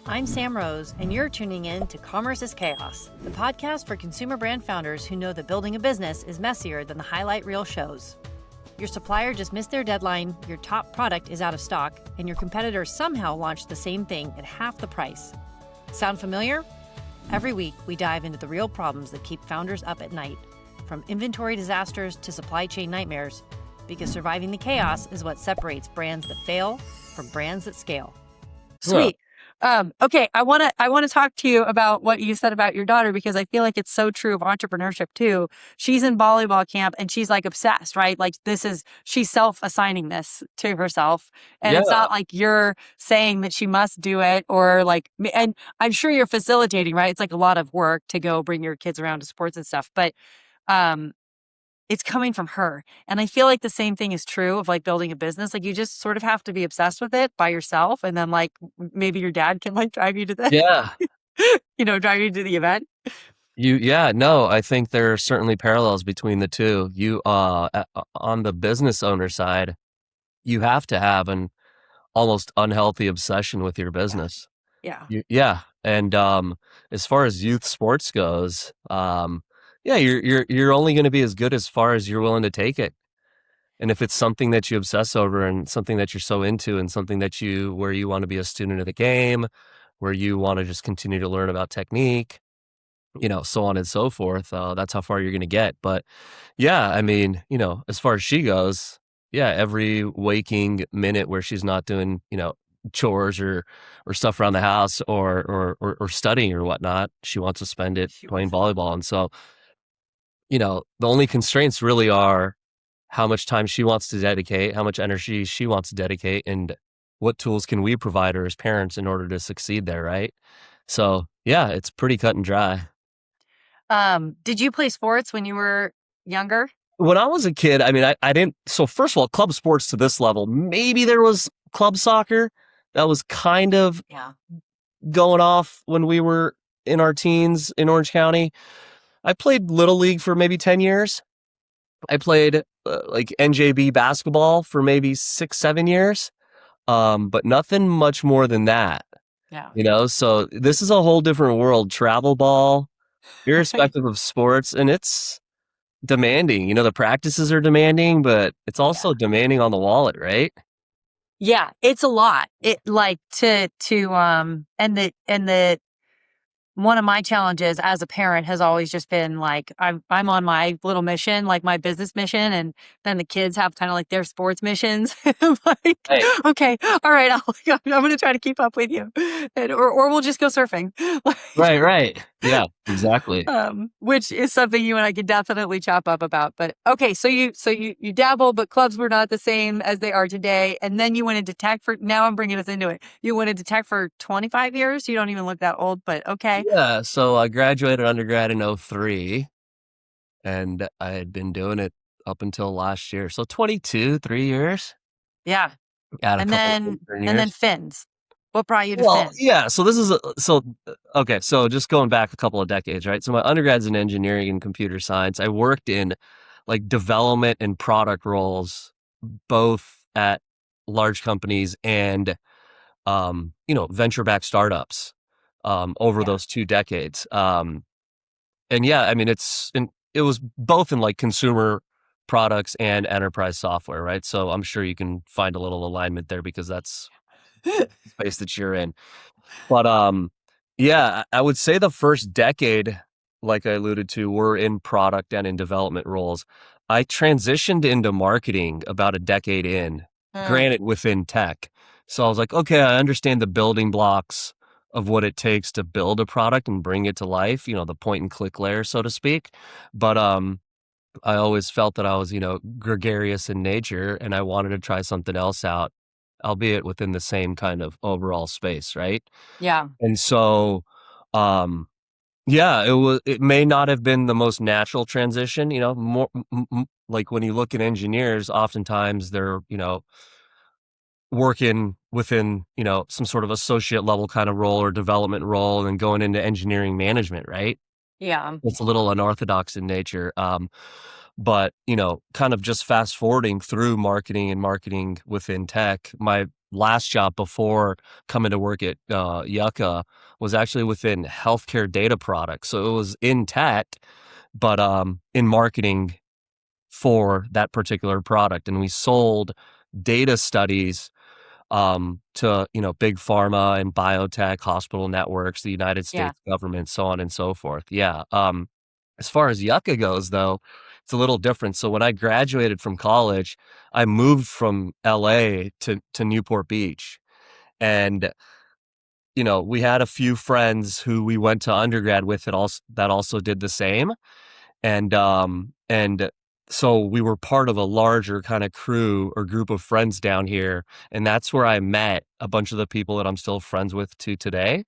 I'm Sam Rose, and you're tuning in to Commerce is Chaos, the podcast for consumer brand founders who know that building a business is messier than the highlight reel shows. Your supplier just missed their deadline, your top product is out of stock, and your competitor somehow launched the same thing at half the price. Sound familiar? Every week, we dive into the real problems that keep founders up at night, from inventory disasters to supply chain nightmares, because surviving the chaos is what separates brands that fail from brands that scale. Sweet. Okay, I want to talk to you about what you said about your daughter, because I feel like it's so true of entrepreneurship too. She's in volleyball camp and she's like obsessed, right? Like she's self-assigning this to herself. And It's not like you're saying that she must do it or like, and I'm sure you're facilitating, right? It's like a lot of work to go bring your kids around to sports and stuff, but it's coming from her. And I feel like the same thing is true of like building a business. Like you just sort of have to be obsessed with it by yourself. And then like maybe your dad can like drive you to the, drive you to the event. No, I think there are certainly parallels between the two. You, on the business owner side, you have to have an almost unhealthy obsession with your business. Yeah. And, as far as youth sports goes, you're only going to be as good as far as you're willing to take it. And if it's something that you obsess over and something that you're so into and something where you want to be a student of the game, where you want to just continue to learn about technique, so on and so forth, that's how far you're going to get. But as far as she goes, every waking minute where she's not doing, chores or stuff around the house or studying or whatnot, she wants to spend it playing volleyball. And so, the only constraints really are how much time she wants to dedicate, how much energy she wants to dedicate, and what tools can we provide her as parents in order to succeed there, right? So, it's pretty cut and dry. Did you play sports when you were younger? When I was a kid, I didn't. So first of all, club sports to this level, maybe there was club soccer that was kind of going off when we were in our teens in Orange County. I played Little League for maybe 10 years. I played like NJB basketball for maybe 6-7 years, but nothing much more than that. Yeah. So this is a whole different world, travel ball, irrespective of sports, and it's demanding. The practices are demanding, but it's also demanding on the wallet, right? Yeah, it's a lot. It like one of my challenges as a parent has always just been like, I'm on my little mission, like my business mission. And then the kids have kind of like their sports missions. Like, hey. Okay, all right, I'm going to try to keep up with you. Or we'll just go surfing. Right. Yeah, exactly. Which is something you and I could definitely chop up about. But okay, so you dabble, but clubs were not the same as they are today. And then you went into tech now I'm bringing us into it. You went into tech for 25 years. You don't even look that old, but okay. Yeah, so I graduated undergrad in 2003, and I had been doing it up until last year. So 3 years. Yeah. And then Fins. What brought you to Fins? Yeah, so this is so just going back a couple of decades, right? So my undergrad's in engineering and computer science. I worked in like development and product roles, both at large companies and venture-backed startups over those 2 decades. It was both in like consumer products and enterprise software, right? So I'm sure you can find a little alignment there because that's the space that you're in. But I would say the first decade, like I alluded to, we're in product and in development roles. I transitioned into marketing about a decade in, granted within tech. So I was like, okay, I understand the building blocks of what it takes to build a product and bring it to life, the point and click layer, so to speak. But I always felt that I was, gregarious in nature and I wanted to try something else out, albeit within the same kind of overall space, right? Yeah. And so, it may not have been the most natural transition, more like when you look at engineers, oftentimes they're, working within, some sort of associate level kind of role or development role and then going into engineering management, right? Yeah. It's a little unorthodox in nature. But, kind of just fast forwarding through marketing and marketing within tech, my last job before coming to work at Yucca was actually within healthcare data products. So it was in tech, but in marketing for that particular product. And we sold data studies to, big pharma and biotech, hospital networks, the United Yeah. States government, so on and so forth. Yeah. As far as Yucca goes, though, it's a little different. So when I graduated from college, I moved from LA to Newport Beach. And, we had a few friends who we went to undergrad with that also did the same. And so we were part of a larger kind of crew or group of friends down here. And that's where I met a bunch of the people that I'm still friends with to today.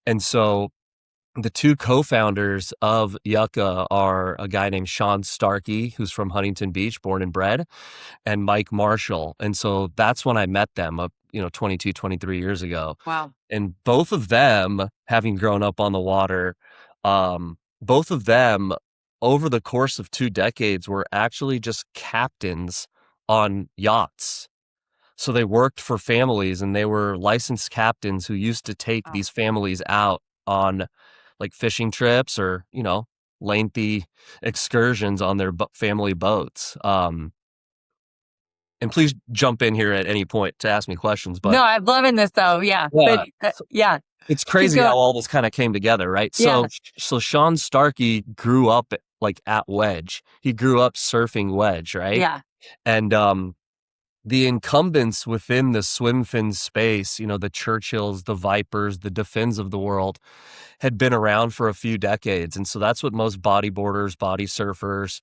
And so the two co-founders of Yucca are a guy named Sean Starky, who's from Huntington Beach, born and bred, and Mike Marshall. And so that's when I met them, 22, 23 years ago. Wow. And both of them, having grown up on the water, both of them over the course of 2 decades were actually just captains on yachts. So they worked for families and they were licensed captains who used to take Wow. these families out on like fishing trips or, lengthy excursions on their family boats. And please jump in here at any point to ask me questions. But No, I'm loving this though. Yeah. yeah, But yeah. it's crazy going. how all this kind of came together, right? Yeah. So Sean Starkey grew up like at Wedge. He grew up surfing Wedge, right? Yeah. And the incumbents within the swim fin space, the Churchills, the Vipers, the DeFins of the world had been around for a few decades. And so that's what most bodyboarders, body surfers,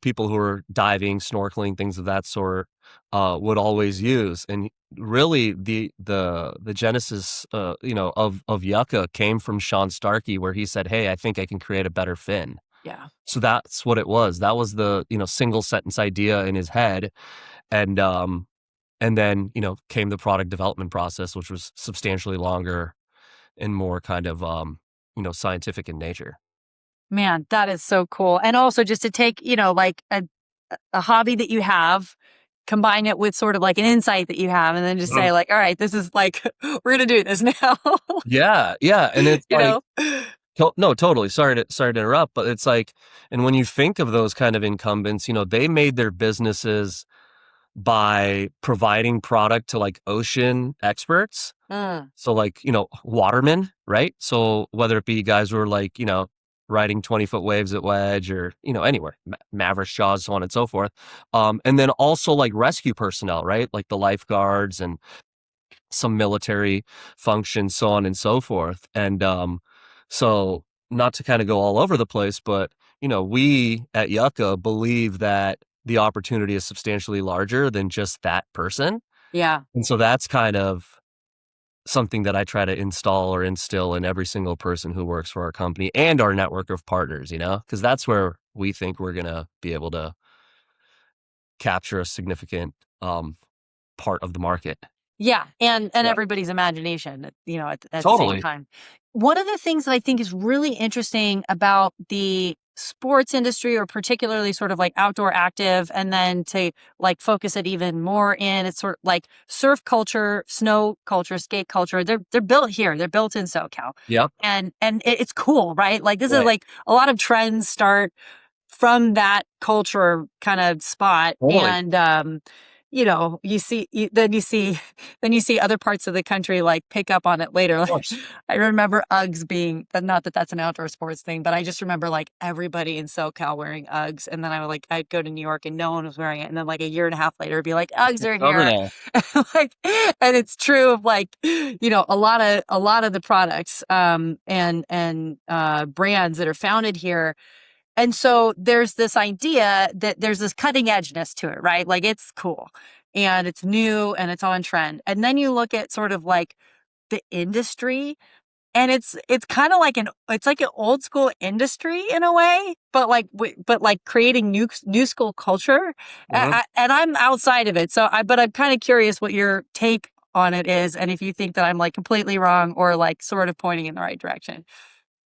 people who are diving, snorkeling, things of that sort, would always use. And really the genesis, of Yucca came from Sean Starkey, where he said, "Hey, I think I can create a better fin." Yeah. So that's what it was. That was the, single sentence idea in his head. And then, came the product development process, which was substantially longer and more kind of, scientific in nature. Man, that is so cool. And also just to take, like a hobby that you have, combine it with sort of like an insight that you have, and then just say like, all right, this is like, we're going to do this now. Yeah. Yeah. And it's you like, know? no, totally. Sorry to interrupt, but it's like, and when you think of those kind of incumbents, they made their businesses by providing product to like ocean experts. So like, watermen, right? So whether it be guys who are like, riding 20-foot waves at Wedge or, anywhere, Mavericks, Jaws, so on and so forth. And then also like rescue personnel, right? Like the lifeguards and some military functions, so on and so forth. And so not to kind of go all over the place, but, we at Yucca believe that the opportunity is substantially larger than just that person. Yeah. And so that's kind of something that I try to install or instill in every single person who works for our company and our network of partners, because that's where we think we're going to be able to capture a significant part of the market. Yeah. And everybody's imagination, at the Totally. same time. One of the things that I think is really interesting about the sports industry, or particularly sort of like outdoor active, and then to like focus it even more in, it's sort of like surf culture, snow culture, skate culture. They're built here. They're built in SoCal. Yep. And it's cool, right? Like this is like a lot of trends start from that culture kind of spot. Totally. And then you see other parts of the country like pick up on it later. Like, I remember Uggs being, not that that's an outdoor sports thing, but I just remember like everybody in SoCal wearing Uggs, and then I'd go to New York and no one was wearing it, and then like a year and a half later it'd be like Uggs are here. And it's true of like a lot of the products and brands that are founded here. And so there's this idea that there's this cutting edgeness to it, right? Like it's cool and it's new and it's on trend. And then you look at sort of like the industry, and it's kind of like it's like an old school industry in a way, but like creating new school culture. Mm-hmm. And I'm outside of it. But I'm kind of curious what your take on it is, and if you think that I'm like completely wrong or like sort of pointing in the right direction.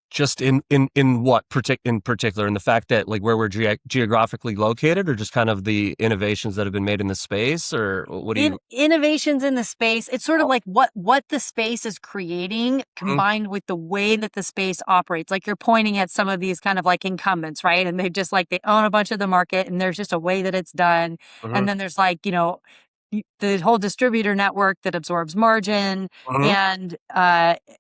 Just in what in particular, in the fact that like where we're geographically located, or just kind of the innovations that have been made in the space, or what do you? Innovations in the space. It's sort of like what the space is creating Mhm, combined with the way that the space operates. Like you're pointing at some of these kind of like incumbents, right? And they just like they own a bunch of the market, and there's just a way that it's done. mhm, And then there's like, the whole distributor network that absorbs margin. mhm,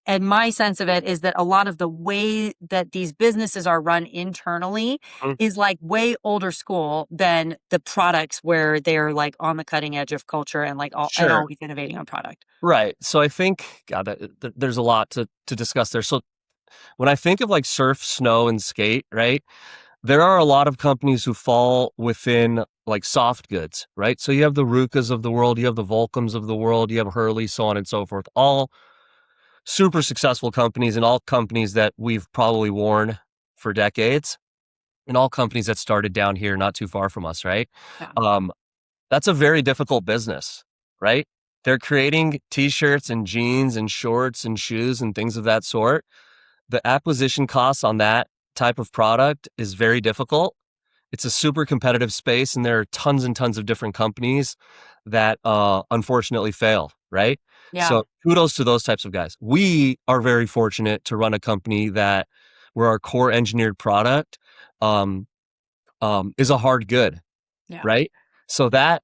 And my sense of it is that a lot of the way that these businesses are run internally mhm. is like way older school than the products where they're like on the cutting edge of culture and like and Sure. always innovating on product. Right. So I think, God, there's a lot to discuss there. So when I think of like surf, snow, and skate, right, there are a lot of companies who fall within like soft goods, right? So you have the Rukas of the world, you have the Volcoms of the world, you have Hurley, so on and so forth. All super successful companies, and all companies that we've probably worn for decades, and all companies that started down here not too far from us, right? Yeah. Um, that's a very difficult business, right? They're creating t-shirts and jeans and shorts and shoes and things of that sort. The acquisition costs on that type of product is very difficult. It's a super competitive space, and there are tons and tons of different companies that unfortunately fail, right? Yeah. So kudos to those types of guys. We are very fortunate to run a company that where our core engineered product um, is a hard good, Yeah. right? So that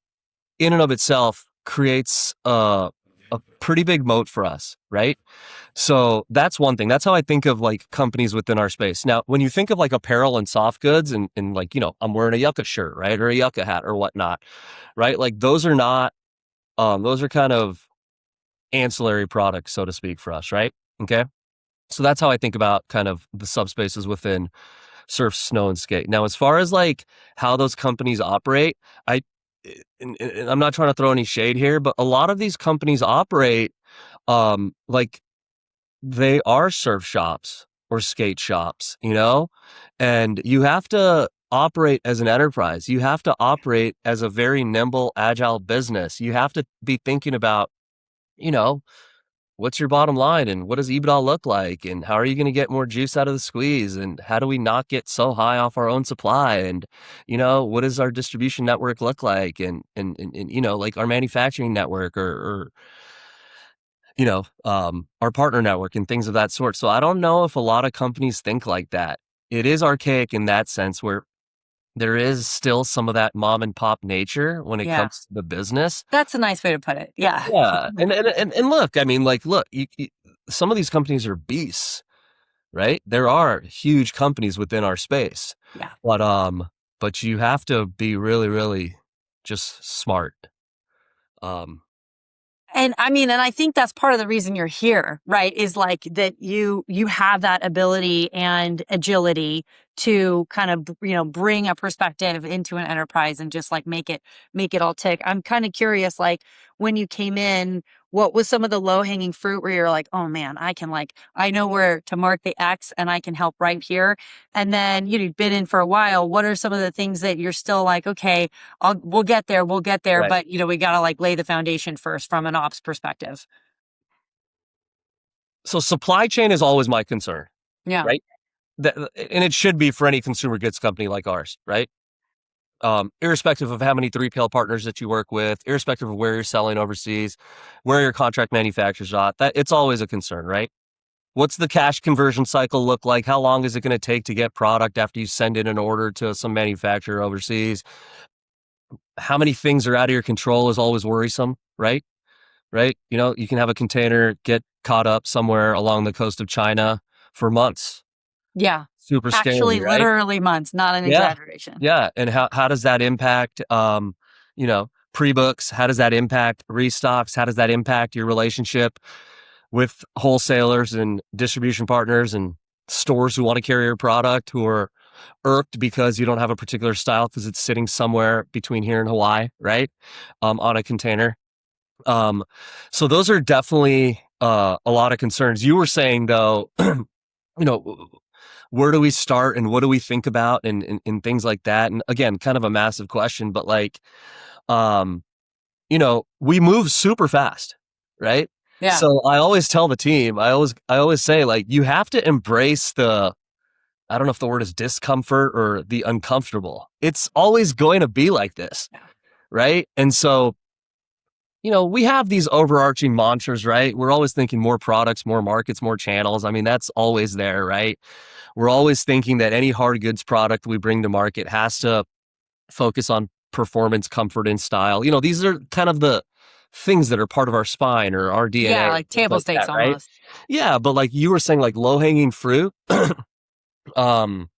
in and of itself creates a pretty big moat for us, right? So that's one thing. That's how I think of like companies within our space. Now, when you think of like apparel and soft goods and like, I'm wearing a Yucca shirt, right? Or a Yucca hat or whatnot, right? Like those are not, those are kind of ancillary products, so to speak, for us, right? Okay. So that's how I think about kind of the subspaces within surf, snow, and skate. Now, as far as like how those companies operate, I, and I'm not trying to throw any shade here, but a lot of these companies operate like they are surf shops or skate shops, and you have to operate as an enterprise. You have to operate as a very nimble, agile business. You have to be thinking about, you know, what's your bottom line and what does EBITDA look like and how are you going to get more juice out of the squeeze and how do we not get so high off our own supply and what does our distribution network look like and like our manufacturing network or our partner network and things of that sort. So I don't know if a lot of companies think like that. It is archaic in that sense where there is still some of that mom and pop nature when it Yeah. comes to the business. That's a nice way to put it. Yeah. Yeah. And look, I mean, like, look, some of these companies are beasts, right? There are huge companies within our space, Yeah. but you have to be really, really just smart. Um, And I mean, and I think that's part of the reason you're here, right? Is like that you have that ability and agility to kind of, bring a perspective into an enterprise and just like make it all tick. I'm kind of curious, like when you came in, what was some of the low hanging fruit where you're like, oh man, I know where to mark the X and I can help right here. And then, you've been in for a while. What are some of the things that you're still like, okay, we'll get there. right. But we got to like lay the foundation first from an ops perspective. So supply chain is always my concern, Yeah. right? And it should be for any consumer goods company like ours, right? Irrespective of how many 3PL partners that you work with, irrespective of where you're selling overseas, where your contract manufacturers are, that it's always a concern, right? What's the cash conversion cycle look like? How long is it going to take to get product after you send in an order to some manufacturer overseas? How many things are out of your control is always worrisome, right? Right? You can have a container get caught up somewhere along the coast of China for months. Yeah. Super Actually, scary, right? literally months, not an Yeah. exaggeration. Yeah. And how does that impact, pre-books? How does that impact restocks? How does that impact your relationship with wholesalers and distribution partners and stores who want to carry your product who are irked because you don't have a particular style because it's sitting somewhere between here and Hawaii, right? On a container. So those are definitely a lot of concerns. You were saying though, where do we start and what do we think about and things like that? And again, kind of a massive question, but like, we move super fast, right? Yeah. So I always tell the team, I always say, like, you have to embrace I don't know if the word is discomfort or the uncomfortable. It's always going to be like this, right? And so, we have these overarching mantras, right? We're always thinking more products, more markets, more channels. I mean, that's always there, right? We're always thinking that any hard goods product we bring to market has to focus on performance, comfort, and style. These are kind of the things that are part of our spine or our DNA. Yeah, like table like stakes that, right? almost. Yeah, but like you were saying, like low-hanging fruit, I think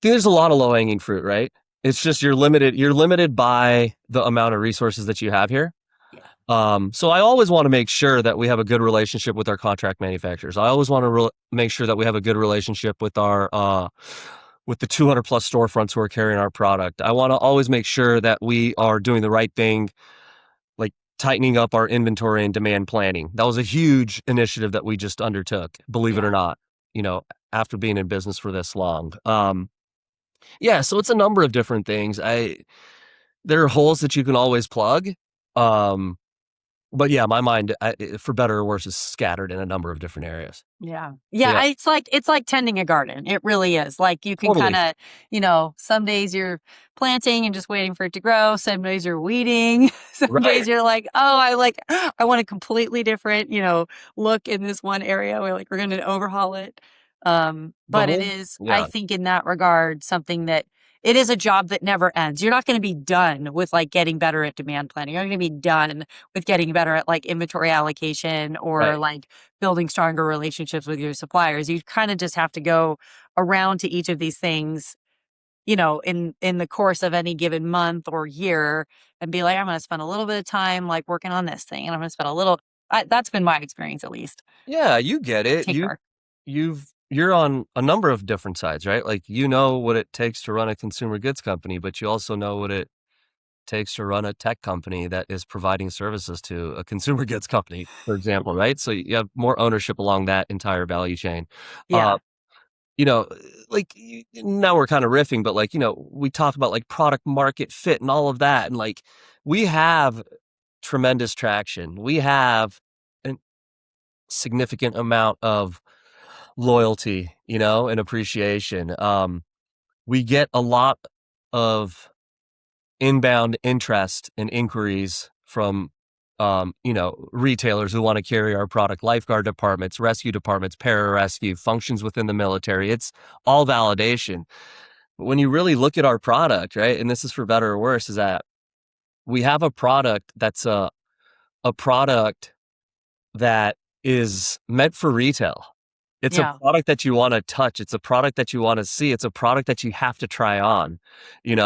there's a lot of low-hanging fruit, right? It's just you're limited by the amount of resources that you have here. So I always want to make sure that we have a good relationship with our contract manufacturers. I always want to make sure that we have a good relationship with our with the 200 plus storefronts who are carrying our product. I want to always make sure that we are doing the right thing, like tightening up our inventory and demand planning. That was a huge initiative that we just undertook, believe it or not, after being in business for this long. Yeah, so it's a number of different things. There are holes that you can always plug. But yeah, my mind, for better or worse, is scattered in a number of different areas. Yeah. Yeah. It's like tending a garden. It really is. Like you can Totally. kind of, some days you're planting and just waiting for it to grow. Some days you're weeding. Some Right. days you're like, I want a completely different, look in this one area. We're going to overhaul it. But it is, I Yeah. think in that regard, something that it is a job that never ends. You're not going to be done with like getting better at demand planning. You're not going to be done with getting better at like inventory allocation or Right. like building stronger relationships with your suppliers. You kind of just have to go around to each of these things, in the course of any given month or year and be like, I'm going to spend a little bit of time like working on this thing. And I'm going to spend a little, that's been my experience at least. Yeah, you get it. Tinker. You're on a number of different sides, right? Like, what it takes to run a consumer goods company, but you also know what it takes to run a tech company that is providing services to a consumer goods company, for example, right? So you have more ownership along that entire value chain. Yeah. Uh, you know, now we're kind of riffing, but like, we talk about like product market fit and all of that. And like, we have tremendous traction. We have a significant amount of loyalty, and appreciation. We get a lot of inbound interest and inquiries from, retailers who want to carry our product, lifeguard departments, rescue departments, pararescue, functions within the military. It's all validation. But when you really look at our product, right, and this is for better or worse, is that we have a product that's a product that is meant for retail. It's a product that you want to touch. It's a product that you want to see. It's a product that you have to try on, And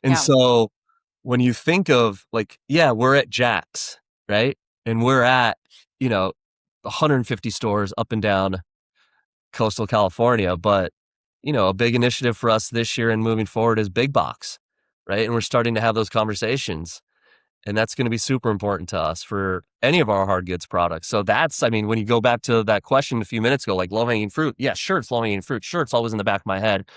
Yeah. so when you think of like, yeah, we're at Jack's, right? And we're at, 150 stores up and down coastal California. But, a big initiative for us this year and moving forward is big box, right? And we're starting to have those conversations. And that's going to be super important to us for any of our hard goods products. So when you go back to that question a few minutes ago, like low-hanging fruit, yeah, sure, it's low-hanging fruit. Sure, it's always in the back of my head.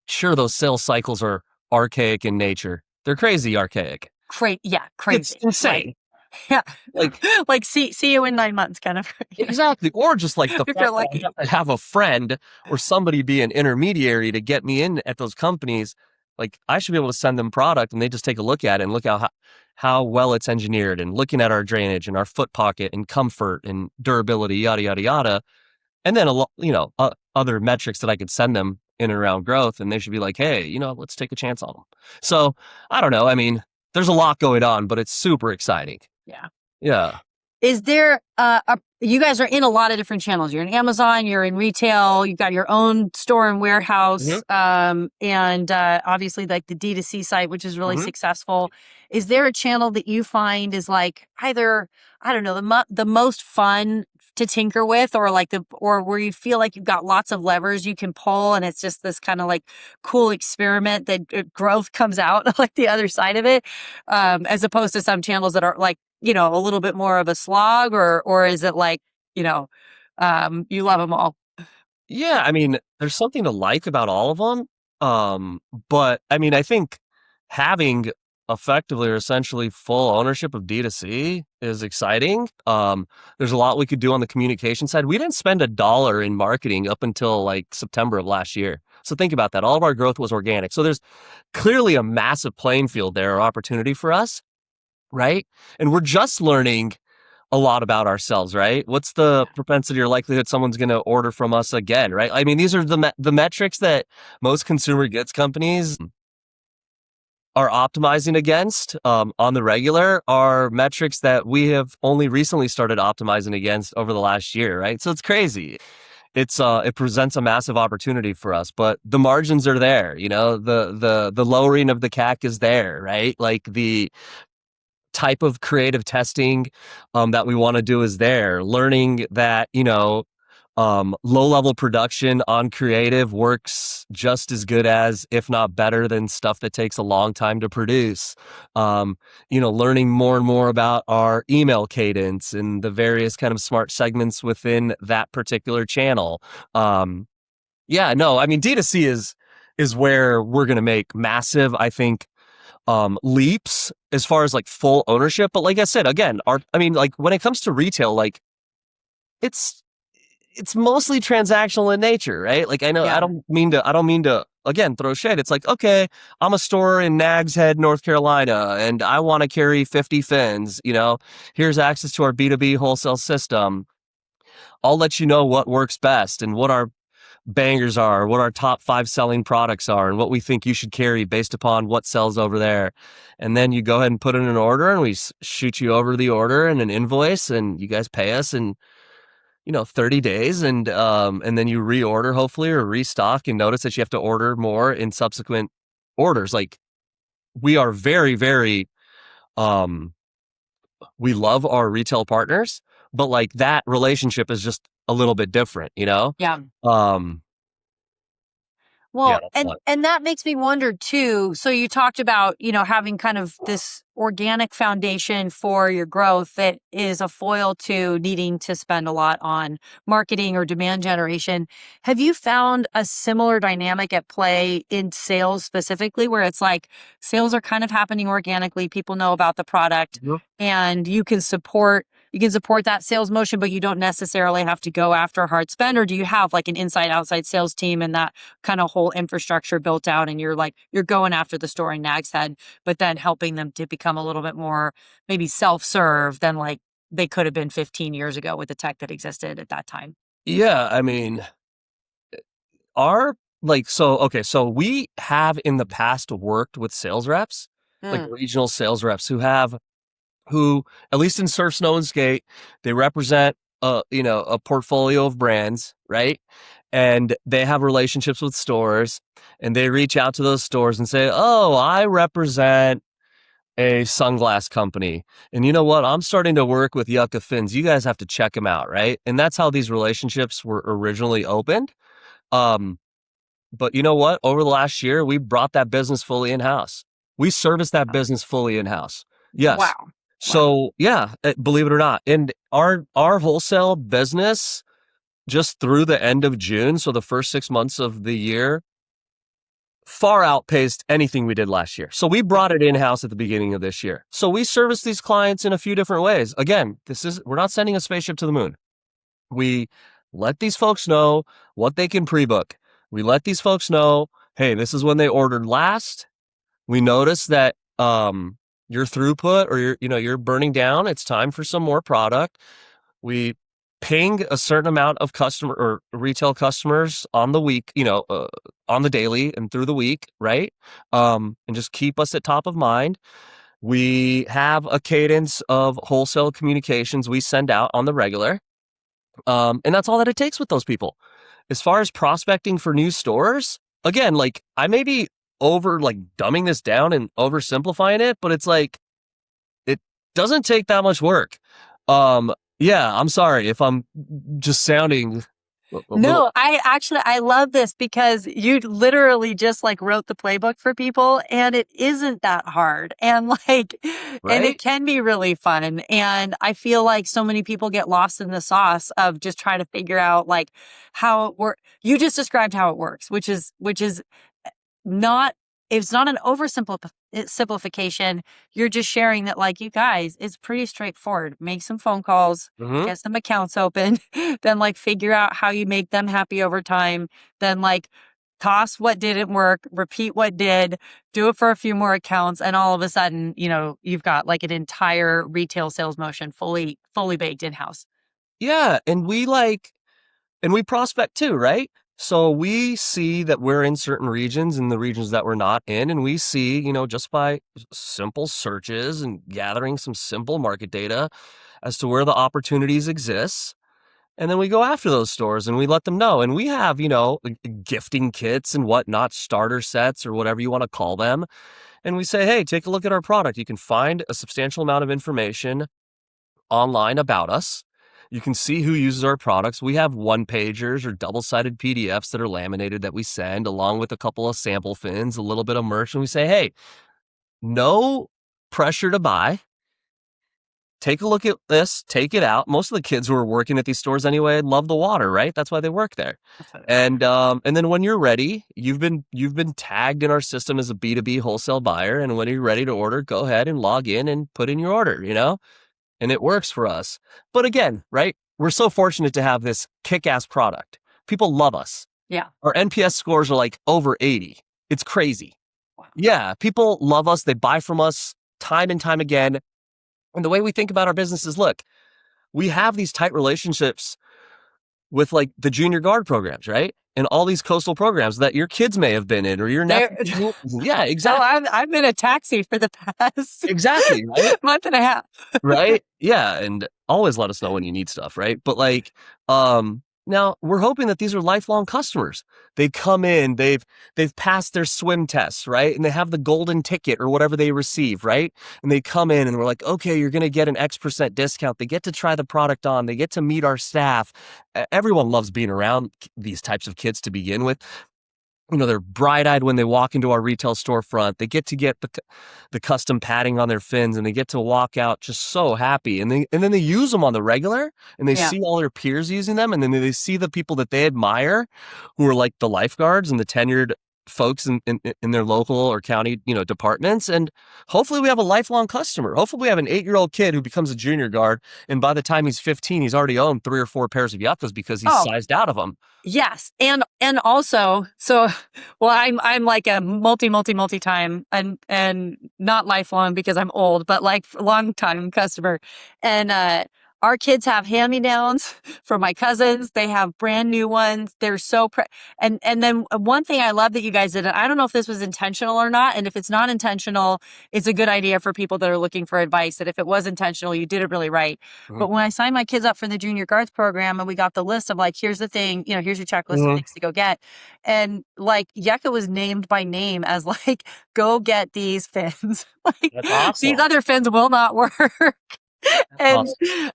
Sure, those sales cycles are archaic in nature. They're crazy archaic. Crazy. It's insane. Like see you in 9 months kind of. Exactly. Or just like the If fact you're that lucky. I have to have a friend or somebody be an intermediary to get me in at those companies. Like I should be able to send them product and they just take a look at it and look how well it's engineered and looking at our drainage and our foot pocket and comfort and durability, yada, yada, yada. And then other metrics that I could send them in and around growth. And they should be like, hey, let's take a chance on them. So I don't know. I mean, there's a lot going on, but it's super exciting. Yeah. Yeah. Is there, you guys are in a lot of different channels. You're in Amazon, you're in retail, you've got your own store and warehouse, and obviously like the D2C site, which is really successful. Is there a channel that you find is like either, I don't know, the most fun to tinker with or where you feel like you've got lots of levers you can pull and it's just this kind of like cool experiment that growth comes out like the other side of it, as opposed to some channels that are like, a little bit more of a slog or is it like, you love them all? Yeah. I mean, there's something to like about all of them. But I mean, I think having effectively or essentially full ownership of D2C is exciting. There's a lot we could do on the communication side. We didn't spend $1 in marketing up until like September of last year. So think about that. All of our growth was organic. So there's clearly a massive playing field there, or opportunity for us, right? And we're just learning a lot about ourselves, right? What's the propensity or likelihood someone's going to order from us again, right? I mean, these are the metrics that most consumer goods companies are optimizing against on the regular, are metrics that we have only recently started optimizing against over the last year, right? So it's crazy. It presents a massive opportunity for us, but the margins are there, the lowering of the CAC is there, right? Like the type of creative testing that we want to do is there. Learning that, low level production on creative works just as good as, if not better than, stuff that takes a long time to produce. Learning more and more about our email cadence and the various kind of smart segments within that particular channel. D2C is where we're going to make massive, I think, leaps as far as like full ownership. But like I said, again, when it comes to retail, like it's mostly transactional in nature, right? Like I know I don't mean to again throw shade. It's like, okay, I'm a store in Nags Head, North Carolina, and I want to carry 50 fins, here's access to our B2B wholesale system. I'll let you know what works best and what our bangers are, what our top 5 selling products are, and what we think you should carry based upon what sells over there. And then you go ahead and put in an order, and we shoot you over the order and an invoice, and you guys pay us in 30 days, and then you reorder, hopefully, or restock, and notice that you have to order more in subsequent orders. Like, we are very, very we love our retail partners, but like that relationship is just a little bit different, Yeah. Yeah, Well, and that makes me wonder too. So you talked about, having kind of this organic foundation for your growth that is a foil to needing to spend a lot on marketing or demand generation. Have you found a similar dynamic at play in sales specifically, where it's like sales are kind of happening organically, people know about the product, and you can support that sales motion, but you don't necessarily have to go after hard spend? Or do you have like an inside outside sales team and that kind of whole infrastructure built out, and you're going after the store in Nags Head, but then helping them to become a little bit more maybe self-serve than like they could have been 15 years ago with the tech that existed at that time? Yeah, I mean, so we have in the past worked with sales reps, like regional sales reps who, at least in surf, snow, and skate, they represent a portfolio of brands, right? And they have relationships with stores, and they reach out to those stores and say, oh, I represent a sunglass company, and you know what? I'm starting to work with Yucca Fins. You guys have to check them out, right? And that's how these relationships were originally opened. But you know what? Over the last year, we brought that business fully in-house. We service that business fully in-house. Yes. Wow. So yeah, believe it or not, and our wholesale business just through the end of June, so the first 6 months of the year, far outpaced anything we did last year. So we brought it in-house at the beginning of this year. So we service these clients in a few different ways. Again, we're not sending a spaceship to the moon. We let these folks know what they can pre-book. We let these folks know, hey, this is when they ordered last. We notice that your throughput or you're burning down. It's time for some more product. We ping a certain amount of customer or retail customers on the week, on the daily and through the week, right? And just keep us at top of mind. We have a cadence of wholesale communications we send out on the regular. And that's all that it takes with those people. As far as prospecting for new stores, again, like I may be over like dumbing this down and oversimplifying it, but it's like, it doesn't take that much work. Yeah, I'm sorry if I'm just sounding No, I love this because you literally just like wrote the playbook for people, and it isn't that hard. And like, and it can be really fun. And I feel like so many people get lost in the sauce of just trying to figure out like how it works. You just described how it works, which is not it's not an simplification. You're just sharing that, like, you guys, it's pretty straightforward. Make some phone calls, get some accounts open, then like figure out how you make them happy over time. Then like toss what didn't work, repeat what did, do it for a few more accounts, and all of a sudden, you've got like an entire retail sales motion fully baked in-house. Yeah, and we prospect too, right? So we see that we're in certain regions and the regions that we're not in, and we see, just by simple searches and gathering some simple market data as to where the opportunities exist. And then we go after those stores and we let them know. And we have, gifting kits and whatnot, starter sets or whatever you want to call them. And we say, hey, take a look at our product. You can find a substantial amount of information online about us. You can see who uses our products. We have one-pagers or double-sided PDFs that are laminated that we send, along with a couple of sample fins, a little bit of merch. And we say, hey, no pressure to buy. Take a look at this, take it out. Most of the kids who are working at these stores anyway love the water, right? That's why they work there. And then when you're ready, you've been tagged in our system as a B2B wholesale buyer. And when you're ready to order, go ahead and log in and put in your order, and it works for us. But again, right? We're so fortunate to have this kick-ass product. People love us. Yeah. Our NPS scores are like over 80. It's crazy. Wow. Yeah. People love us. They buy from us time and time again. And the way we think about our business is, look, we have these tight relationships with like the junior guard programs, right? And all these coastal programs that your kids may have been in or your nephews. Yeah, exactly. No, I've been a taxi for the past exactly, right? month and a half. Right? Yeah. And always let us know when you need stuff, right? But like, now we're hoping that these are lifelong customers. They come in, they've passed their swim tests, right? And they have the golden ticket or whatever they receive, right? And they come in and we're like, okay, you're going to get an X% discount. They get to try the product on. They get to meet our staff. Everyone loves being around these types of kids to begin with. They're bright-eyed when they walk into our retail storefront. They get the custom padding on their fins, and they get to walk out just so happy. And then they use them on the regular, and they see all their peers using them, and then they see the people that they admire, who are like the lifeguards and the tenured folks in their local or county, departments. And hopefully we have a lifelong customer. Hopefully we have an 8-year-old kid who becomes a junior guard, and by the time he's 15, he's already owned 3 or 4 pairs of yuccas because he's sized out of them. Yes. And also, I'm like a multi time and not lifelong because I'm old, but like long time customer. And, our kids have hand-me-downs from my cousins. They have brand new ones. They're so and then one thing I love that you guys did, and I don't know if this was intentional or not, and if it's not intentional, it's a good idea for people that are looking for advice, that if it was intentional, you did it really right. Mm-hmm. But when I signed my kids up for the junior guards program and we got the list of like, here's the thing, here's your checklist of things to go get. And like Yucca was named by name as like, go get these fins. Like that's awesome. These other fins will not work. And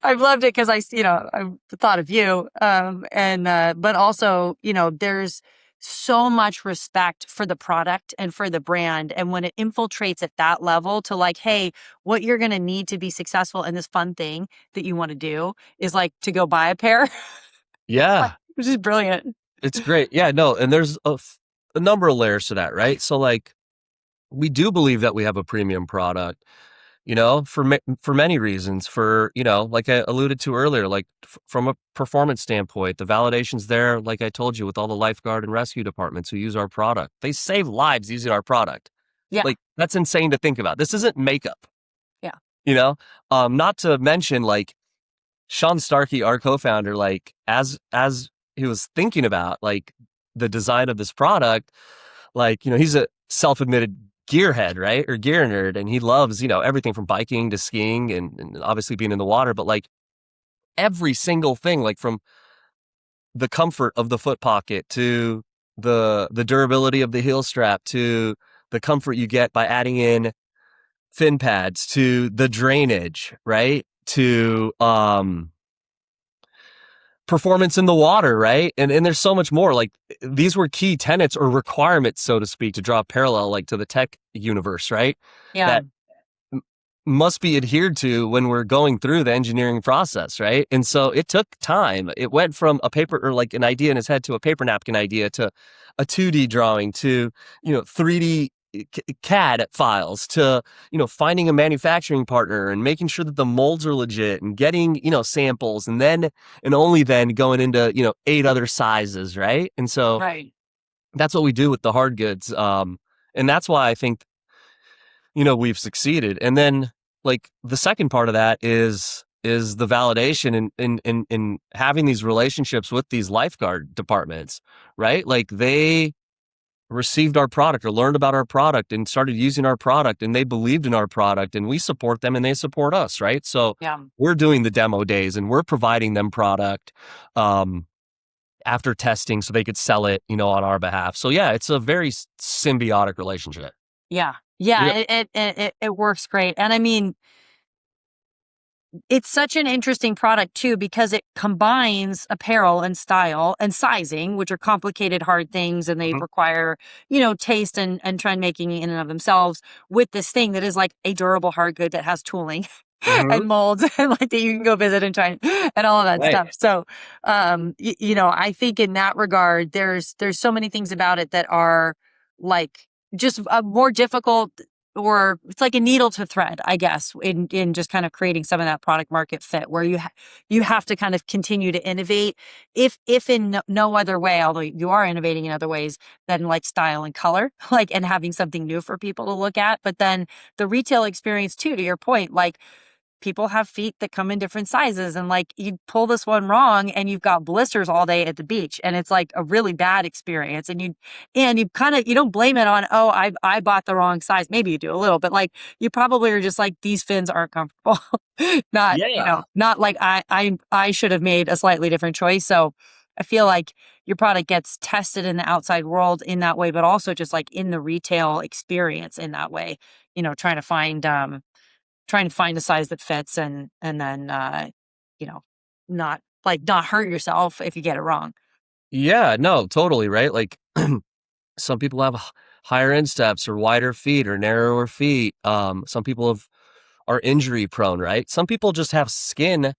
I've loved it because I thought of you. But also, there's so much respect for the product and for the brand. And when it infiltrates at that level to like, hey, what you're going to need to be successful in this fun thing that you want to do is like to go buy a pair. Yeah. Which is brilliant. It's great. Yeah, no. And there's a number of layers to that, right? So like, we do believe that we have a premium product. For many reasons, like I alluded to earlier, like from a performance standpoint, the validation's there, like I told you, with all the lifeguard and rescue departments who use our product. They save lives using our product. Yeah. Like that's insane to think about. This isn't makeup. Yeah. Not to mention like Sean Starky, our co-founder, like as he was thinking about like the design of this product, like, he's a self-admitted gearhead, right? Or gear nerd. And he loves, everything from biking to skiing and obviously being in the water, but like every single thing, like from the comfort of the foot pocket to the durability of the heel strap to the comfort you get by adding in fin pads to the drainage, right? To, performance in the water, right? And there's so much more. Like these were key tenets or requirements, so to speak, to draw a parallel like to the tech universe, right? Yeah. That must be adhered to when we're going through the engineering process, right? And so it took time. It went from a paper or like an idea in his head to a paper napkin idea to a 2D drawing to, 3D CAD files to, finding a manufacturing partner and making sure that the molds are legit and getting, samples and only then going into, 8 other sizes. Right. And so Right. that's what we do with the hard goods. And that's why I think, we've succeeded. And then like the second part of that is the validation in having these relationships with these lifeguard departments, right? Like they received our product or learned about our product and started using our product, and they believed in our product, and we support them and they support us, right? So Yeah. we're doing the demo days and we're providing them product after testing so they could sell it, on our behalf. So yeah, it's a very symbiotic relationship. Yeah. Yeah. It works great. And I mean, it's such an interesting product too, because it combines apparel and style and sizing, which are complicated, hard things, and they Mhm. require, taste and trend making in and of themselves, with this thing that is like a durable hard good that has tooling Mhm. and molds and like that you can go visit and try and all of that Right. stuff. So, I think in that regard, there's so many things about it that are like just more difficult, or it's like a needle to thread, I guess, in just kind of creating some of that product market fit, where you have to kind of continue to innovate, if in no other way, although you are innovating in other ways than like style and color, like, and having something new for people to look at. But then the retail experience too, to your point, like, people have feet that come in different sizes, and like you pull this one wrong and you've got blisters all day at the beach, and it's like a really bad experience. And you kind of, you don't blame it on, oh, I bought the wrong size. Maybe you do a little, but like you probably are just like, these fins aren't comfortable. Not, Yeah. not like I should have made a slightly different choice. So I feel like your product gets tested in the outside world in that way, but also just like in the retail experience in that way, trying to find a size that fits, and then you know not hurt yourself if you get it wrong. Yeah, no, totally, right? Like some people have higher insteps or wider feet or narrower feet. Some people are injury prone, right? Some people just have skin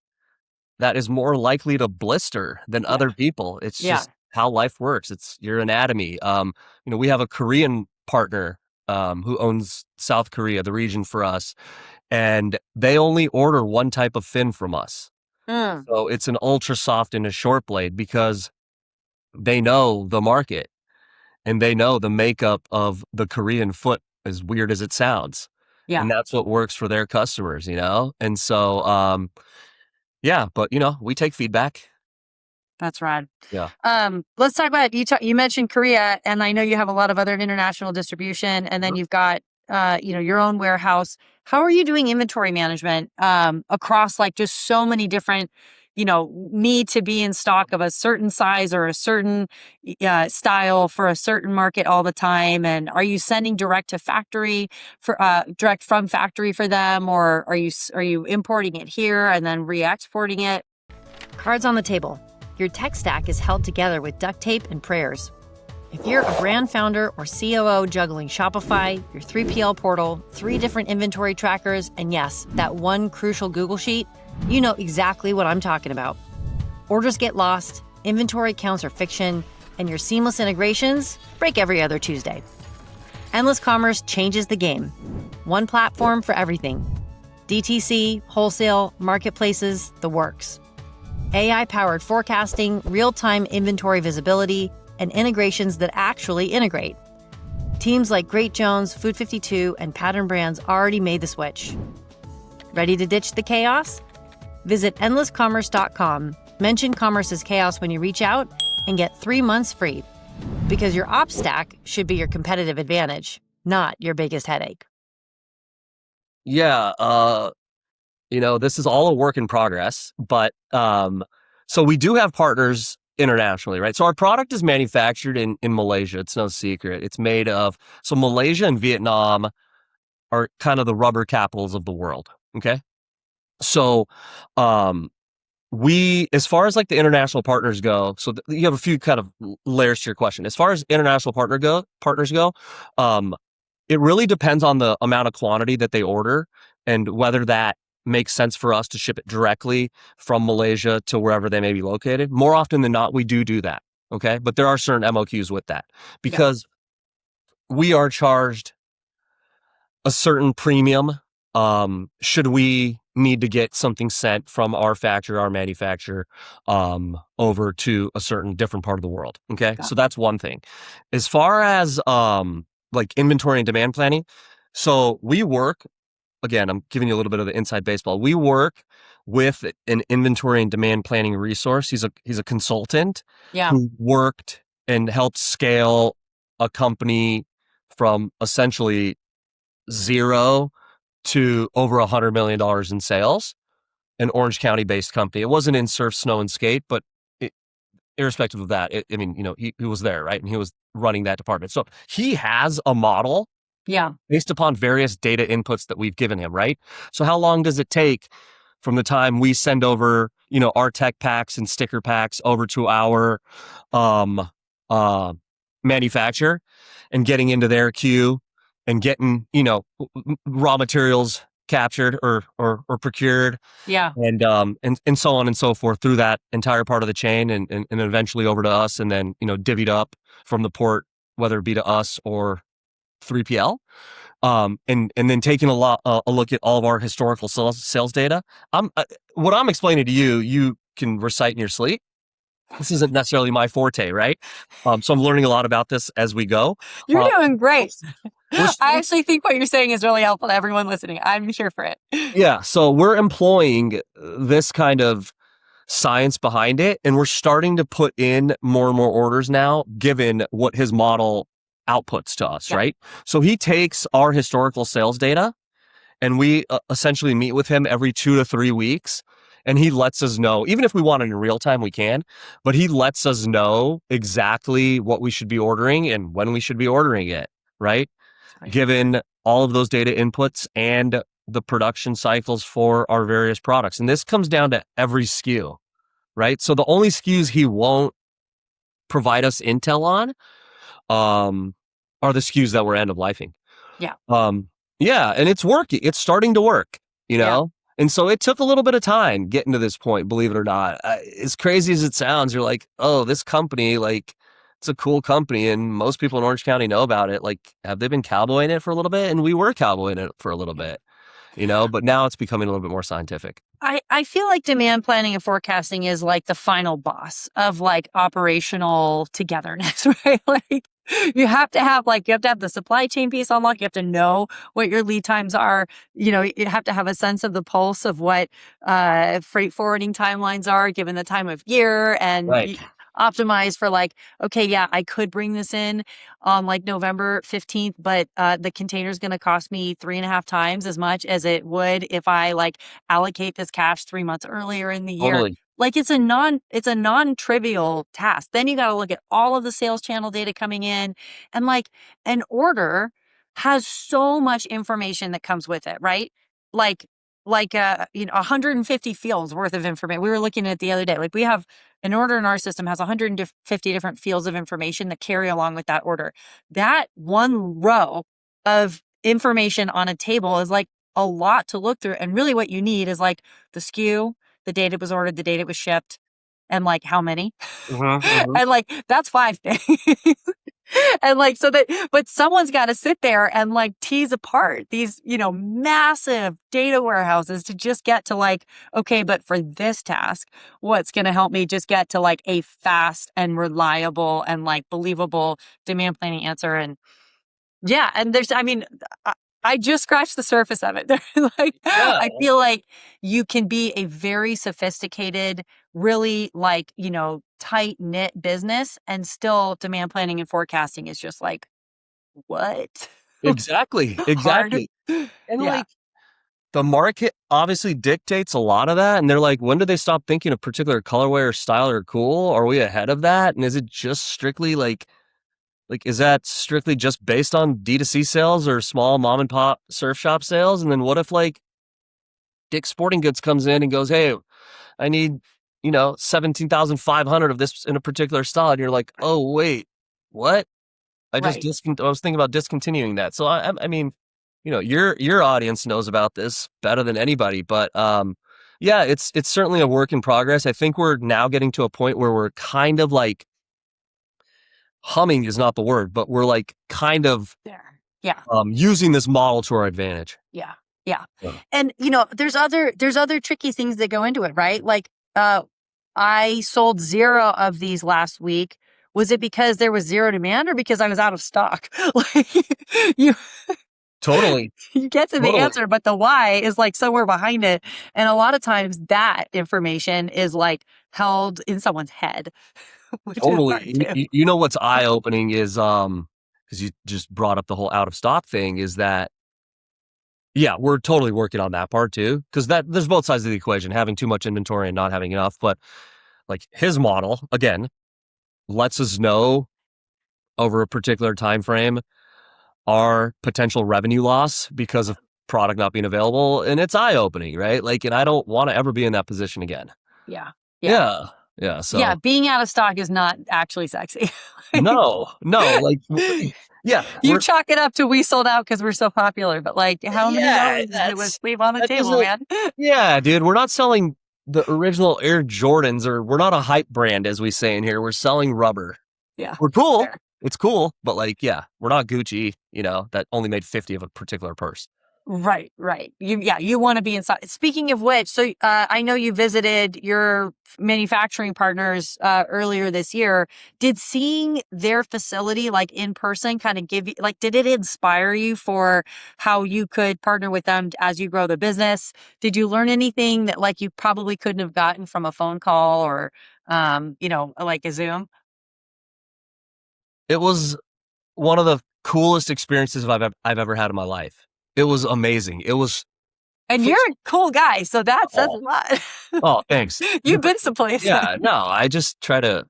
that is more likely to blister than Yeah. other people. It's Yeah. just how life works. It's your anatomy. We have a Korean partner who owns South Korea, the region for us, and they only order one type of fin from us. Mm. So it's an ultra soft and a short blade because they know the market and they know the makeup of the Korean foot, as weird as it sounds. Yeah. And that's what works for their customers. And so, yeah, but we take feedback. That's rad. Yeah. Let's talk about, you mentioned Korea, and I know you have a lot of other international distribution, and then Mhm. you've got your own warehouse. How are you doing inventory management across like just so many different, need to be in stock of a certain size or a certain style for a certain market all the time? And are you sending direct to factory for direct from factory for them, or are you importing it here and then re-exporting it? Cards on the table. Your tech stack is held together with duct tape and prayers. If you're a brand founder or COO juggling Shopify, your 3PL portal, 3 different inventory trackers, and yes, that one crucial Google Sheet, you know exactly what I'm talking about. Orders get lost, inventory counts are fiction, and your seamless integrations break every other Tuesday. Endless Commerce changes the game. One platform for everything. DTC, wholesale, marketplaces, the works. AI-powered forecasting, real-time inventory visibility, and integrations that actually integrate. Teams like Great Jones, Food 52, and Pattern Brands already made the switch. Ready to ditch the chaos? Visit endlesscommerce.com, mention Commerce is Chaos when you reach out, and get 3 months free. Because your ops stack should be your competitive advantage, not your biggest headache. Yeah. This is all a work in progress, but so we do have partners internationally, right? So our product is manufactured in Malaysia. It's no secret. It's made of, so Malaysia and Vietnam are kind of the rubber capitals of the world. Okay. So, as far as like the international partners go, so you have a few kind of layers to your question. As far as international partners go, it really depends on the amount of quantity that they order and whether that makes sense for us to ship it directly from Malaysia to wherever they may be located. More often than not, we do that. Okay. But there are certain MOQs with that because we are charged a certain premium, should we need to get something sent from our factory, our manufacturer, over to a certain different part of the world. Okay. So that's one thing. As far as, like inventory and demand planning. So we work, again, I'm giving you a little bit of the inside baseball. We work with an inventory and demand planning resource. He's a consultant who worked and helped scale a company from essentially zero to over $100 million in sales, an Orange County based company. It wasn't in surf, snow, and skate, but irrespective of that, he was there, right? And he was running that department. So he has a model based upon various data inputs that we've given him, right? So how long does it take from the time we send over, our tech packs and sticker packs over to our manufacturer and getting into their queue and getting, raw materials captured or procured. And so on and so forth through that entire part of the chain and eventually over to us and then, divvied up from the port, whether it be to us or 3PL. And then taking a look at all of our historical sales data. What I'm explaining to you, you can recite in your sleep. This isn't necessarily my forte, right? So I'm learning a lot about this as we go. You're doing great. I actually think what you're saying is really helpful to everyone listening. I'm here for it. Yeah. So we're employing this kind of science behind it, and we're starting to put in more and more orders now, given what his model outputs to us, right? So he takes our historical sales data and we essentially meet with him every 2 to 3 weeks. And he lets us know, even if we want it in real time, we can, but he lets us know exactly what we should be ordering and when we should be ordering it, right? Given all of those data inputs and the production cycles for our various products. And this comes down to every SKU, right? So the only SKUs he won't provide us intel on are the SKUs that we're end of lifing. And it's working. It's starting to work, And so it took a little bit of time getting to this point, believe it or not. As crazy as it sounds, you're like, oh, this company, like, it's a cool company, and most people in Orange County know about it. Like, have they been cowboying it for a little bit? And we were cowboying it for a little bit, but now it's becoming a little bit more scientific. I feel like demand planning and forecasting is like the final boss of like operational togetherness, right? Like you have to have the supply chain piece unlocked. You have to know what your lead times are. You have to have a sense of the pulse of what freight forwarding timelines are given the time of year and optimize for I could bring this in on November 15th, but the container is going to cost me 3.5 times as much as it would if I allocate this cash 3 months earlier in the year. Totally. It's a non-trivial task. Then you got to look at all of the sales channel data coming in, and an order has so much information that comes with it, right? 150 fields worth of information. We were looking at it the other day. We have an order in our system has 150 different fields of information that carry along with that order. That one row of information on a table is a lot to look through. And really what you need is the SKU, the date it was ordered, the date it was shipped, and how many. And that's 5 things. And but someone's got to sit there and tease apart these, massive data warehouses to just get to okay, but for this task, what's going to help me just get to a fast and reliable and believable demand planning answer. And yeah, and I just scratched the surface of it. I feel like you can be a very sophisticated, really tight knit business, and still demand planning and forecasting is just what? Exactly. And the market obviously dictates a lot of that. And they're when do they stop thinking a particular colorway or style are cool? Are we ahead of that? And is it just strictly is that strictly just based on D2C sales or small mom and pop surf shop sales? And then what if Dick's Sporting Goods comes in and goes, hey, I need, 17,500 of this in a particular style. And you're oh, wait, what? I was thinking about discontinuing that. So I mean, your audience knows about this better than anybody, but it's certainly a work in progress. I think we're now getting to a point where we're kind of humming is not the word, but we're kind of there. Yeah. using this model to our advantage. Yeah. Yeah. Yeah. And there's other tricky things that go into it, right? Like I sold 0 of these last week. Was it because there was 0 demand or because I was out of stock? Like you Totally. you get to the Totally. answer, but the why is like somewhere behind it. And a lot of times that information is like held in someone's head, which is hard Totally. too. You know what's eye opening is because you just brought up the whole out of stock thing, is that yeah, we're totally working on that part too, because that there's both sides of the equation, having too much inventory and not having enough. But like his model again lets us know over a particular time frame our potential revenue loss because of product not being available, and it's eye opening, right? Like, and I don't want to ever be in that position again. Yeah. Yeah. Yeah, So being out of stock is not actually sexy. no, like yeah, You chalk it up to we sold out because we're so popular, but like how many yeah, dollars did we leave on the that table, doesn't, man? yeah, dude, we're not selling the original Air Jordans, or we're not a hype brand, as we say in here. We're selling rubber. Yeah. We're cool. Fair. It's cool, but like, yeah, we're not Gucci, that only made 50 of a particular purse. Right. You want to be inside. Speaking of which, so I know you visited your manufacturing partners earlier this year. Did seeing their facility like in person kind of give you, like, did it inspire you for how you could partner with them as you grow the business? Did you learn anything that like you probably couldn't have gotten from a phone call or, like a Zoom? It was one of the coolest experiences I've ever had in my life. It was amazing. It was. And you're a cool guy, so that says a Oh, lot. oh, thanks. You've been someplace. Yeah, no, I just try to.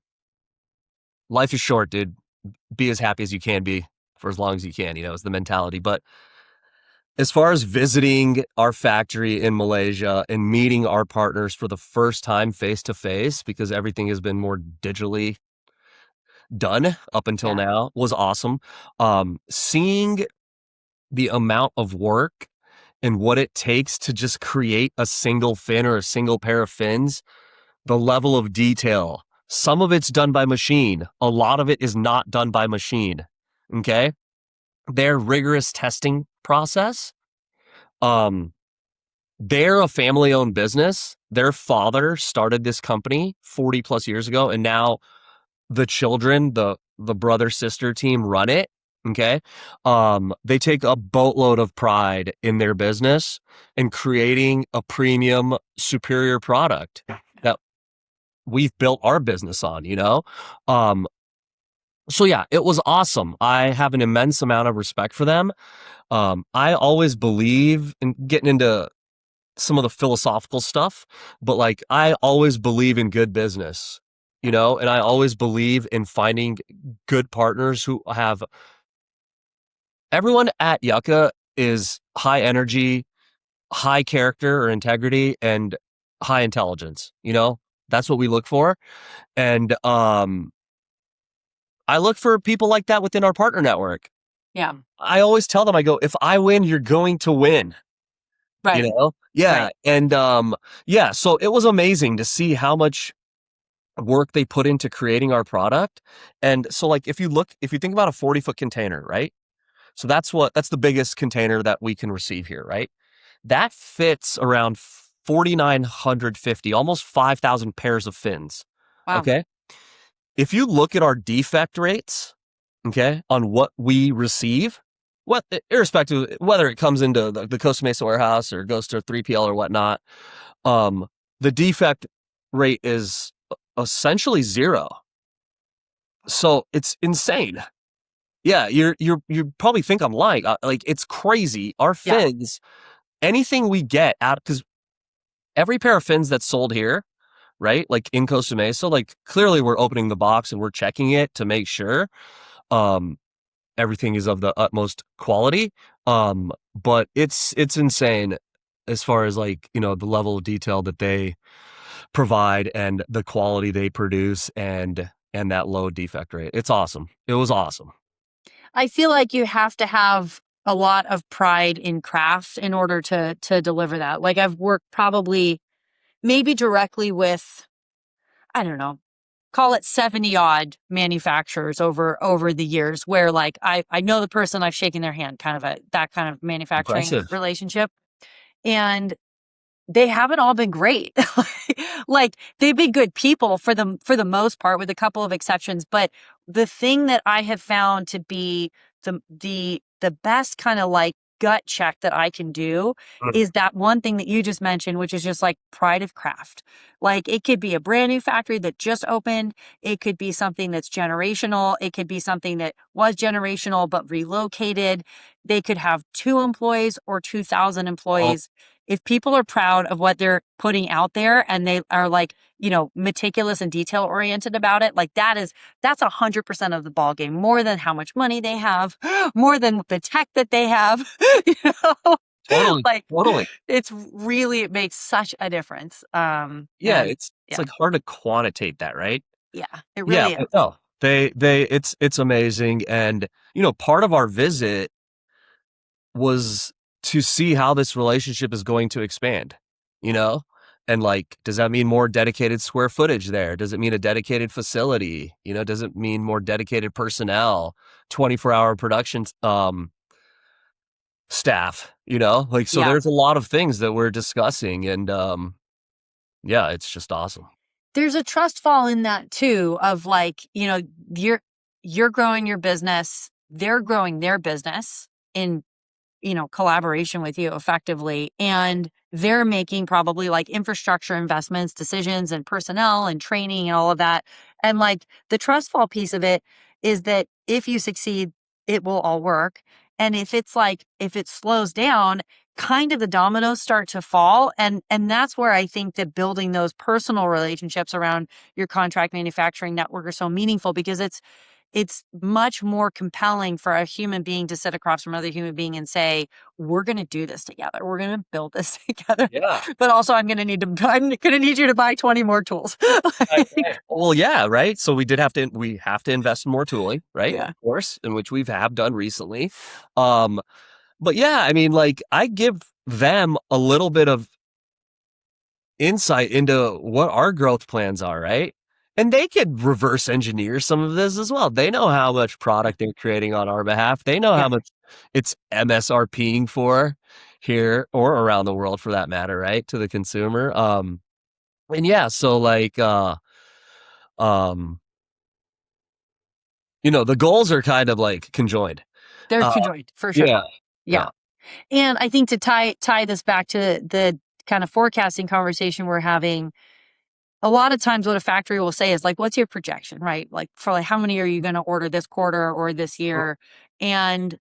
Life is short, dude. Be as happy as you can be for as long as you can. Is the mentality. But as far as visiting our factory in Malaysia and meeting our partners for the first time face to face, because everything has been more digitally done up until now, was awesome. Seeing the amount of work and what it takes to just create a single fin or a single pair of fins, the level of detail. Some of it's done by machine. A lot of it is not done by machine. Okay. Their rigorous testing process. They're a family owned business. Their father started this company 40 plus years ago. And now the children, the brother sister team run it. Okay. They take a boatload of pride in their business and creating a premium superior product that we've built our business on, so yeah, it was awesome. I have an immense amount of respect for them. I always believe in getting into some of the philosophical stuff, but like I always believe in good business, and I always believe in finding good partners who have. Everyone at Yucca is high energy, high character or integrity, and high intelligence. That's what we look for. And I look for people like that within our partner network. Yeah. I always tell them, I go, if I win, you're going to win. Right. Yeah. Right. And yeah, so it was amazing to see how much work they put into creating our product. And so like if you think about a 40-foot container, right? So that's the biggest container that we can receive here, right? That fits around 4,950, almost 5,000 pairs of fins. Wow. Okay. If you look at our defect rates, okay, on what we receive, irrespective whether it comes into the Costa Mesa warehouse or goes to 3PL or whatnot, the defect rate is essentially 0. So it's insane. Yeah, you probably think I'm lying. Like it's crazy. Our fins, anything we get out, because every pair of fins that's sold here, right? Like in Costa Mesa, like clearly we're opening the box and we're checking it to make sure everything is of the utmost quality. But it's insane as far as like, the level of detail that they provide and the quality they produce and that low defect rate. It's awesome. It was awesome. I feel like you have to have a lot of pride in craft in order to deliver that. Like I've worked probably maybe directly with, I don't know, call it 70 odd manufacturers over the years where like I know the person, I've shaken their hand, kind of that kind of manufacturing Impressive. relationship. And they haven't all been great. Like they've been good people for the most part, with a couple of exceptions. But the thing that I have found to be the best kind of like gut check that I can do is that one thing that you just mentioned, which is just like pride of craft. Like it could be a brand new factory that just opened. It could be something that's generational. It could be something that was generational but relocated. They could have 2 employees or 2,000 employees. If people are proud of what they're putting out there and they are like, meticulous and detail oriented about it, like that's 100% of the ball game, more than how much money they have, more than the tech that they have, Totally. like Totally. it makes such a difference. Yeah. And It's like hard to quantitate that, right? yeah, it really is. But no, it's amazing. And, part of our visit was to see how this relationship is going to expand, and like, does that mean more dedicated square footage there? Does it mean a dedicated facility? Does it mean more dedicated personnel, 24-hour production, staff, so Yeah. there's a lot of things that we're discussing, and, yeah, it's just awesome. There's a trust fall in that too, of like, you're growing your business, they're growing their business in collaboration with you effectively. And they're making probably like infrastructure investments, decisions, and personnel and training and all of that. And like the trust fall piece of it is that if you succeed, it will all work. And if it slows down, kind of the dominoes start to fall. And that's where I think that building those personal relationships around your contract manufacturing network are so meaningful, because it's much more compelling for a human being to sit across from another human being and say, we're going to do this together. We're going to build this together. Yeah. But also I'm going to need you to buy 20 more tools. Well, yeah, right. So we have to invest in more tooling, right? Yeah. Of course, in which have done recently. But yeah, I mean, like, I give them a little bit of insight into what our growth plans are, right? And they could reverse engineer some of this as well. They know how much product they're creating on our behalf. They know how much it's MSRPing for here or around the world, for that matter, right? To the consumer. And yeah, so like, the goals are kind of like conjoined. They're conjoined for sure. Yeah. And I think to tie this back to the kind of forecasting conversation we're having, a lot of times what a factory will say is like, what's your projection, right? Like for like, how many are you going to order this quarter or this year? And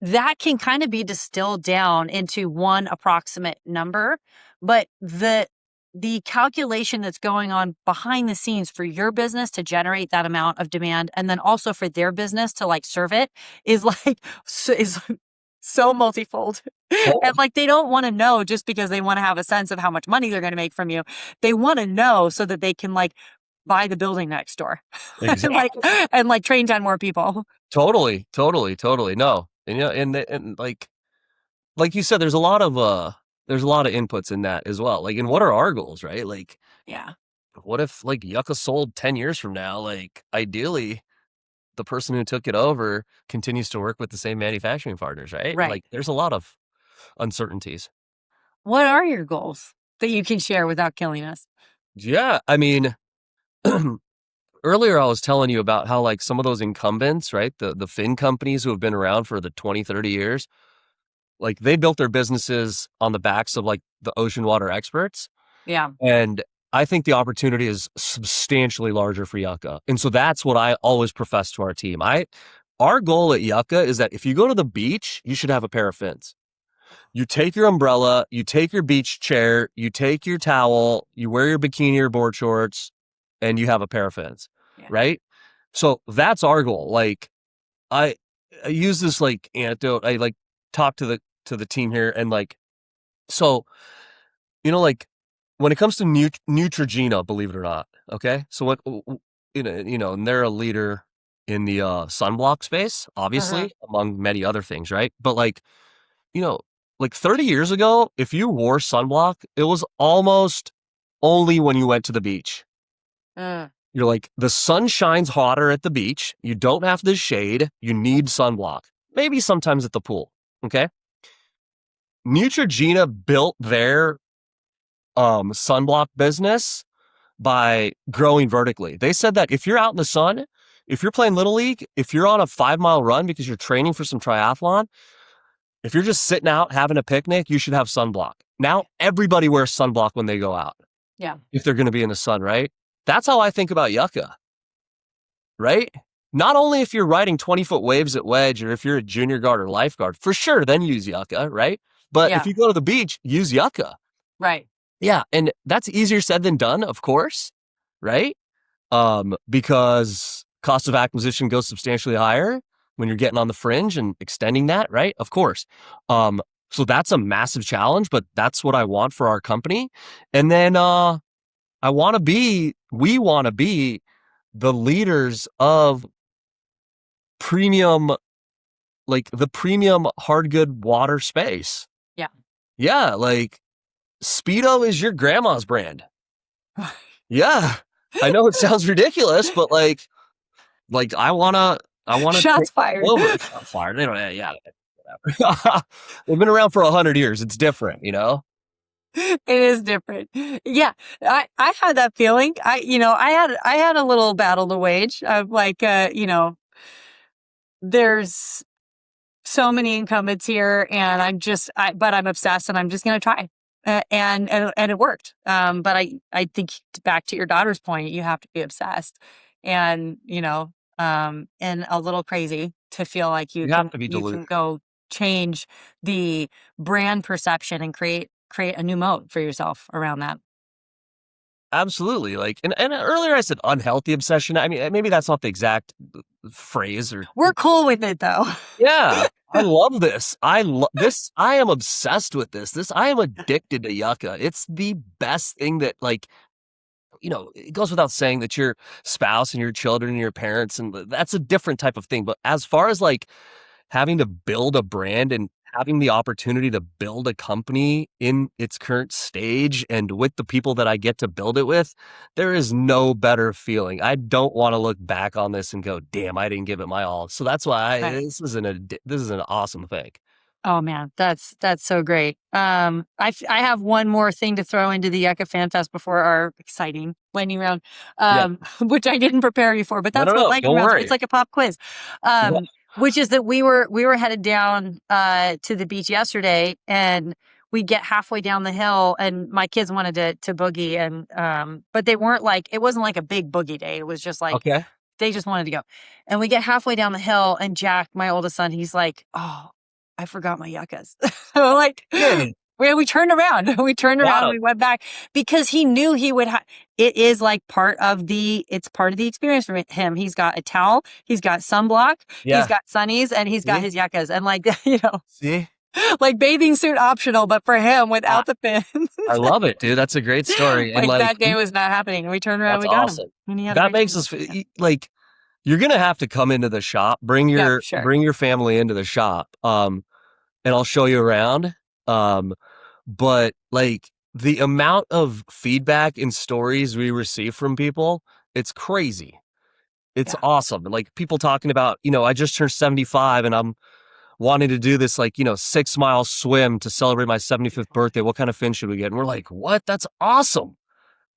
that can kind of be distilled down into one approximate number. But the calculation that's going on behind the scenes for your business to generate that amount of demand, and then also for their business to like serve it, is like, is so multifold. And like, they don't want to know just because they want to have a sense of how much money they're going to make from you. They want to know so that they can like buy the building next door. Exactly. and like train 10 more people. Totally. No. And like you said, there's a lot of inputs in that as well. Like, and what are our goals, right? Like, Yeah. what if like Yucca sold 10 years from now? Like, ideally, the person who took it over continues to work with the same manufacturing partners, right? Right. Like, there's a lot of uncertainties. What are your goals that you can share without killing us? Yeah, I mean, earlier I was telling you about how like some of those incumbents, right? The fin companies who have been around for the 20, 30 years, like they built their businesses on the backs of like the ocean water experts. Yeah. And I think the opportunity is substantially larger for Yucca. And so that's what I always profess to our team. Our goal at Yucca is that if you go to the beach, you should have a pair of fins. You take your umbrella, you take your beach chair, you take your towel, you wear your bikini or board shorts, and you have a pair of fins, right? So that's our goal. Like, I use this like anecdote. I like talk to the team here, and like, so, like when it comes to Neutrogena, believe it or not, okay? So what, and they're a leader in the sunblock space, obviously, among many other things, right? But like, like 30 years ago, if you wore sunblock, it was almost only when you went to the beach. You're like, the sun shines hotter at the beach. You don't have the shade. You need sunblock. Maybe sometimes at the pool. Okay. Neutrogena built their sunblock business by growing vertically. They said that if you're out in the sun, if you're playing Little League, if you're on a 5-mile run because you're training for some triathlon, if you're just sitting out having a picnic, you should have sunblock. Now everybody wears sunblock when they go out. Yeah. If they're going to be in the sun, right? That's how I think about Yucca, right? Not only if you're riding 20-foot waves at wedge or if you're a junior guard or lifeguard, for sure, then use Yucca, right? But if you go to the beach, use Yucca. Right. Yeah. And that's easier said than done, of course, right? Because cost of acquisition goes substantially higher when you're getting on the fringe and extending that, right? Of course. So that's a massive challenge, but that's what I want for our company. And then we want to be the leaders of premium, like the premium hard good water space. Yeah. Yeah. Like Speedo is your grandma's brand. Yeah. I know it sounds ridiculous, but like I want to shots fired. Shots fired. They don't, yeah. Whatever. They've been around for 100 years. It's different, you know? It is different. Yeah. I had that feeling. I had a little battle to wage of like, there's so many incumbents here and but I'm obsessed and I'm just going to try. And it worked. But I think back to your daughter's point, you have to be obsessed and, and a little crazy to feel like you can go change the brand perception and create a new mode for yourself around that. Absolutely. Like, and earlier I said unhealthy obsession. I mean, maybe that's not the exact phrase or. We're cool with it though. Yeah. I love this. I am obsessed with this. I am addicted to Yucca. It's the best thing that, like, it goes without saying that your spouse and your children and your parents, and that's a different type of thing. But as far as like having to build a brand and having the opportunity to build a company in its current stage and with the people that I get to build it with, there is no better feeling. I don't want to look back on this and go, damn, I didn't give it my all. So that's why this is an awesome thing. Oh man, that's so great. I have one more thing to throw into the Yucca Fan Fest before our exciting lightning round, which I didn't prepare you for, but that's what lightning round. It's like a pop quiz. Which is that we were headed down to the beach yesterday, and we get halfway down the hill, and my kids wanted to boogie, and but they weren't like, it wasn't like a big boogie day. It was just like they just wanted to go, and we get halfway down the hill, and Jack, my oldest son, he's like, "Oh, I forgot my yuccas." So like. We turned around. And we went back because he knew he would it is like it's part of the experience for him. He's got a towel, he's got sunblock, he's got sunnies, and he's got his yuccas. And like, see, like bathing suit optional, but for him without the fins. I love it, dude. That's a great story. Like, and that day was not happening. We turned around, we got him. That makes us like, you're going to have to come into the shop, bring your family into the shop. And I'll show you around. But like the amount of feedback and stories we receive from people, it's crazy. It's awesome. Like people talking about, I just turned 75 and I'm wanting to do this 6-mile swim to celebrate my 75th birthday. What kind of fin should we get? And we're like, what? That's awesome.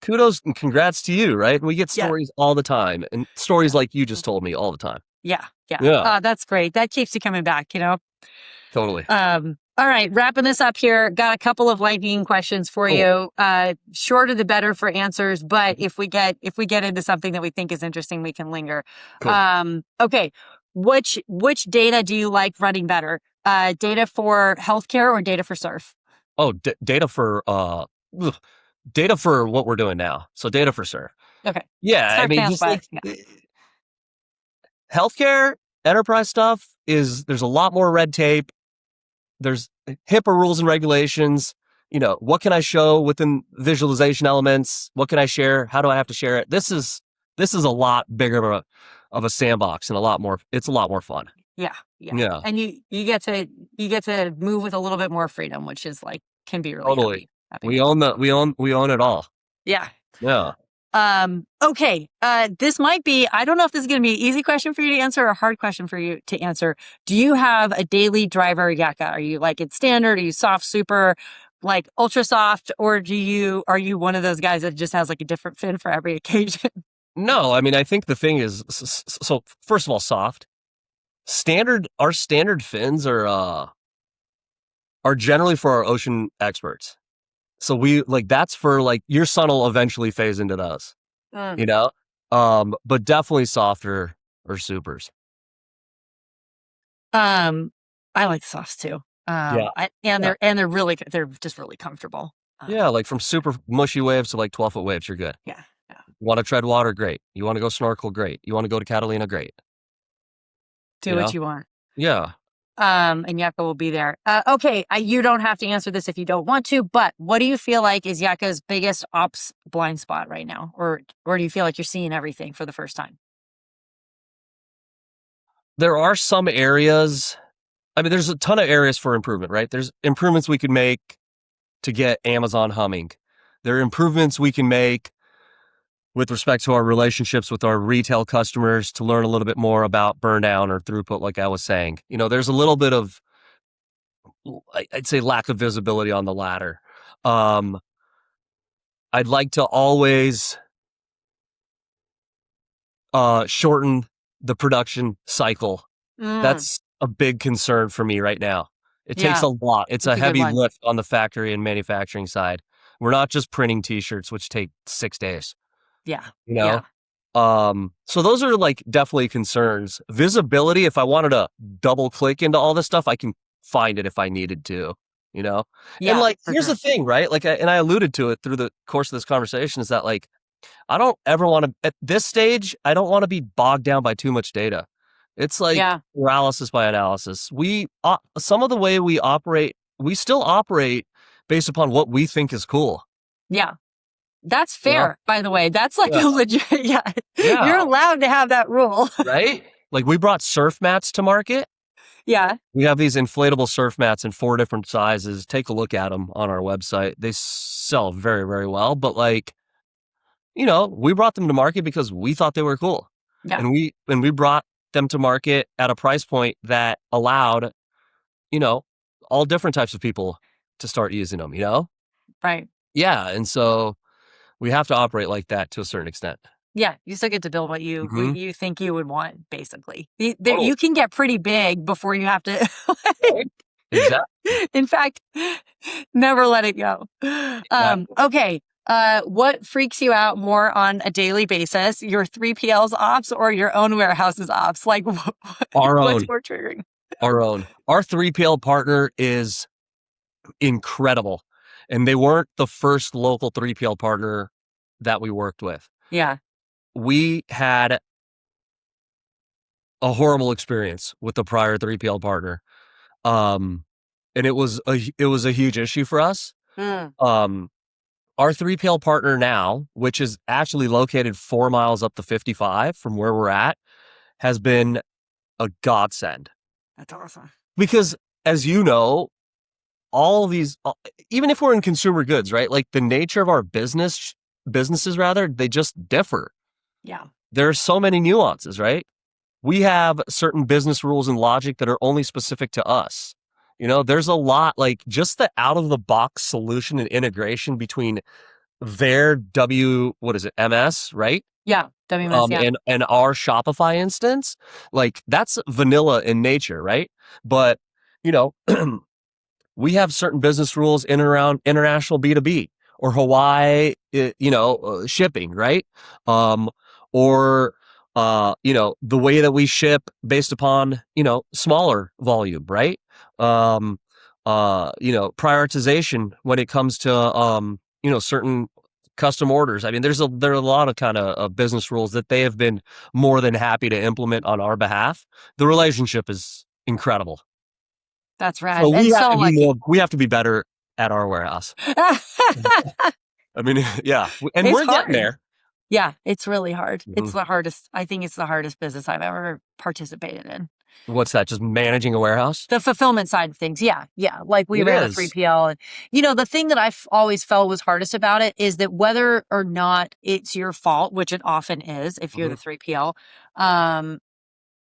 Kudos and congrats to you. Right. And we get stories all the time, and stories like you just told me all the time. Yeah. That's great. That keeps you coming back, Totally. All right, wrapping this up here. Got a couple of lightning questions for you. Shorter the better for answers, but if we get into something that we think is interesting, we can linger. Cool. Okay, which data do you like running better? Data for healthcare or data for surf? Oh, data for what we're doing now. So data for surf. Okay. Yeah, surf, I mean, just like healthcare, enterprise stuff there's a lot more red tape. There's HIPAA rules and regulations. What can I show within visualization elements? What can I share? How do I have to share it? This is a lot bigger of a sandbox and it's a lot more fun. Yeah. And you get to move with a little bit more freedom, which is like, can be really happy. We own it all. Yeah. Okay. This might be, I don't know if this is going to be an easy question for you to answer or a hard question for you to answer. Do you have a daily driver yucca? Are you like it's standard? Are you soft, super, like ultra soft? Or are you one of those guys that just has like a different fin for every occasion? No, I mean, I think the thing is, so first of all, soft. Our standard fins are generally for our ocean experts. So that's for like, your son will eventually phase into those, you know? But definitely softer or supers. I like the softs too. Yeah. They're just really comfortable. Yeah, like from super mushy waves to like 12-foot waves, you're good. Yeah. You want to tread water? Great. You want to go snorkel? Great. You want to go to Catalina? Great. Do what you want. Yeah. And Yucca will be there. Okay, you don't have to answer this if you don't want to, but what do you feel like is Yucca's biggest ops blind spot right now? Or do you feel like you're seeing everything for the first time? There are some areas, I mean, there's a ton of areas for improvement, right? There's improvements we could make to get Amazon humming. There are improvements we can make with respect to our relationships with our retail customers to learn a little bit more about burn down or throughput, like I was saying. There's a little bit of, I'd say, lack of visibility on the ladder. I'd like to always shorten the production cycle. That's a big concern for me right now. It takes a lot. It's a heavy lift on the factory and manufacturing side. We're not just printing t-shirts, which take 6 days. Yeah. So those are like definitely concerns. Visibility, if I wanted to double click into all this stuff, I can find it if I needed to, Yeah, and like, here's the thing, right? Like, I alluded to it through the course of this conversation, is that like, I don't ever want to, at this stage, I don't want to be bogged down by too much data. It's like paralysis by analysis. Some of the way we operate, we still operate based upon what we think is cool. Yeah. That's fair, by the way. That's like a legit, You're allowed to have that rule. Right? Like, we brought surf mats to market. Yeah. We have these inflatable surf mats in 4 different sizes. Take a look at them on our website. They sell very, very well. But like, we brought them to market because we thought they were cool. Yeah. And we brought them to market at a price point that allowed, all different types of people to start using them, Right. Yeah. And so we have to operate like that to a certain extent. Yeah, you still get to build what you think you would want, basically. You can get pretty big before you have to. Exactly. In fact, never let it go. Okay. What freaks you out more on a daily basis? Your 3PL's ops or your own warehouse's ops? Like, what's more triggering? Our own. Our 3PL partner is incredible. And they weren't the first local 3PL partner that we worked with. Yeah. We had a horrible experience with the prior 3PL partner. And it was a huge issue for us. Our 3PL partner now, which is actually located 4 miles up the 55 from where we're at, has been a godsend. That's awesome. Because, as you know, all of these, even if we're in consumer goods, right? Like, the nature of our businesses, they just differ. Yeah. There are so many nuances, right? We have certain business rules and logic that are only specific to us. There's a lot, like, just the out of the box solution and integration between their MS, right? Yeah. WMS, and our Shopify instance, like, that's vanilla in nature, right? But, we have certain business rules in and around international B2B or Hawaii, shipping, right? Or the way that we ship based upon, smaller volume, right? Prioritization when it comes to, certain custom orders. I mean, there are a lot of kind of business rules that they have been more than happy to implement on our behalf. The relationship is incredible. That's rad. So we have to be better at our warehouse. I mean, yeah. And we're getting there. Yeah, it's really hard. It's Mhm. the hardest. I think it's the hardest business I've ever participated in. What's that? Just managing a warehouse? The fulfillment side of things. Yeah. Yeah. Like we It ran a is. 3PL. And, the thing that I've always felt was hardest about it is that whether or not it's your fault, which it often is if you're the Mhm. 3PL,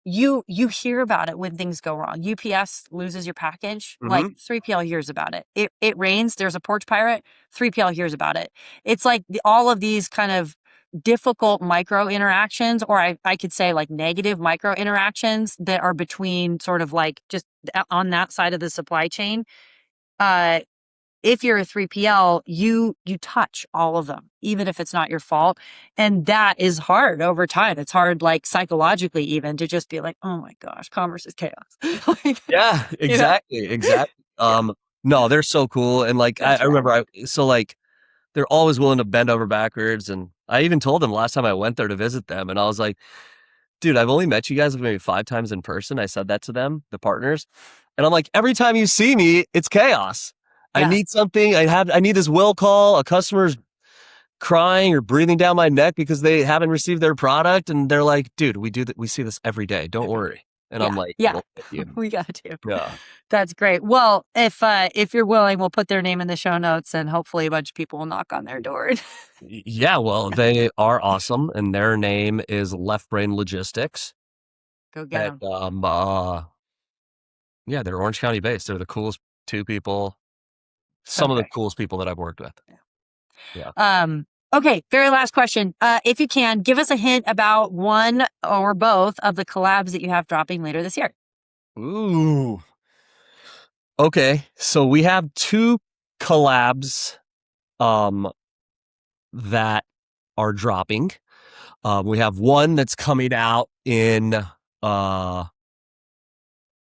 you hear about it when things go wrong. UPS loses your package, like Mhm. 3PL hears about it. It rains, there's a porch pirate, 3PL hears about it. It's like all of these kind of difficult micro interactions, or I could say like negative micro interactions that are between sort of like just on that side of the supply chain. Uh, if you're a 3PL, you touch all of them, even if it's not your fault. And that is hard over time. It's hard, like psychologically, even to just be like, oh my gosh, commerce is chaos. Like, Yeah, you know? exactly. Yeah, No, they're so cool. And like, I that's right. remember, like, they're always willing to bend over backwards. And I even told them last time I went there to visit them, and I was like, dude, I've only met you guys maybe 5 times in person. I said that to them, the partners. And I'm like, every time you see me, it's chaos. I Yeah. need something. I need this will call. A customer's crying or breathing down my neck because they haven't received their product. And they're like, dude, we do that. We see this every day. Don't worry. And I'm Yeah. like, Yeah. well, thank you. We got to. Yeah. That's great. Well, if you're willing, we'll put their name in the show notes and hopefully a bunch of people will knock on their door. Yeah. Well, they are awesome. And their name is Left Brain Logistics. Go get And, them. yeah, they're Orange County based. They're the coolest 2 people, some of the Okay. coolest people that I've worked with. Yeah. Okay, very last question. If you can, give us a hint about one or both of the collabs that you have dropping later this year. Ooh. Okay. So we have 2 collabs that are dropping. We have one that's coming out in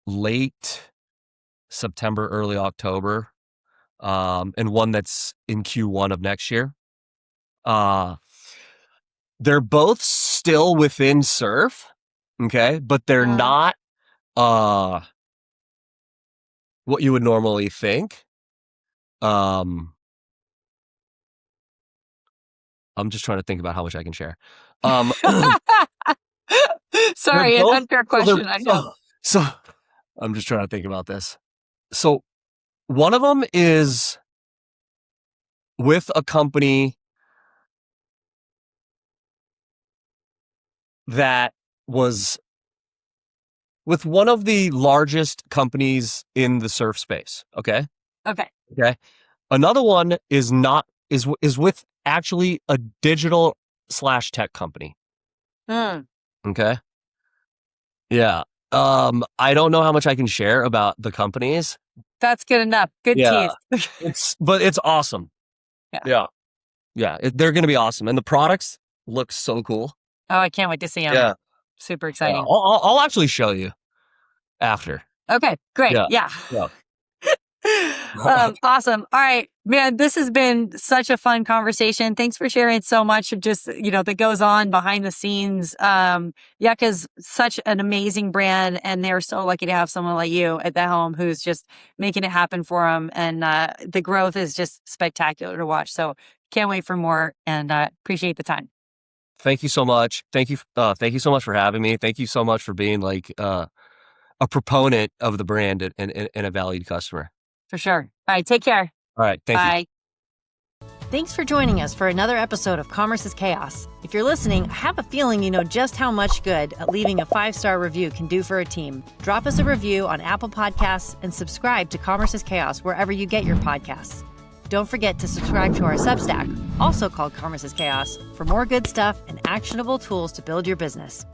late September, early October, and one that's in Q1 of next year. They're both still within surf, okay, but they're not what you would normally think. I'm just trying to think about how much I can share. Sorry, an unfair question. I know. So I'm just trying to think about this. So one of them is with a company that was with one of the largest companies in the surf space. Okay. Okay. Another one is with actually a digital / tech company. Okay. Yeah. I don't know how much I can share about the companies. That's good enough. Good tease. But it's awesome. Yeah. Yeah. They're going to be awesome. And the products look so cool. Oh, I can't wait to see them. Yeah. Super Yeah. exciting. I'll actually show you after. Okay, great. Yeah. Awesome. All right, man, this has been such a fun conversation. Thanks for sharing so much of just, that goes on behind the scenes. Yucca's such an amazing brand, and they're so lucky to have someone like you at the helm who's just making it happen for them. And the growth is just spectacular to watch. So can't wait for more, and appreciate the time. Thank you so much. Thank you so much for having me. Thank you so much for being like a proponent of the brand and a valued customer. For sure. All right, take care. All right, thank you. Bye. Thanks for joining us for another episode of Commerce is Chaos. If you're listening, I have a feeling you know just how much good leaving a 5-star review can do for a team. Drop us a review on Apple Podcasts and subscribe to Commerce is Chaos wherever you get your podcasts. Don't forget to subscribe to our Substack, also called Commerce is Chaos, for more good stuff and actionable tools to build your business.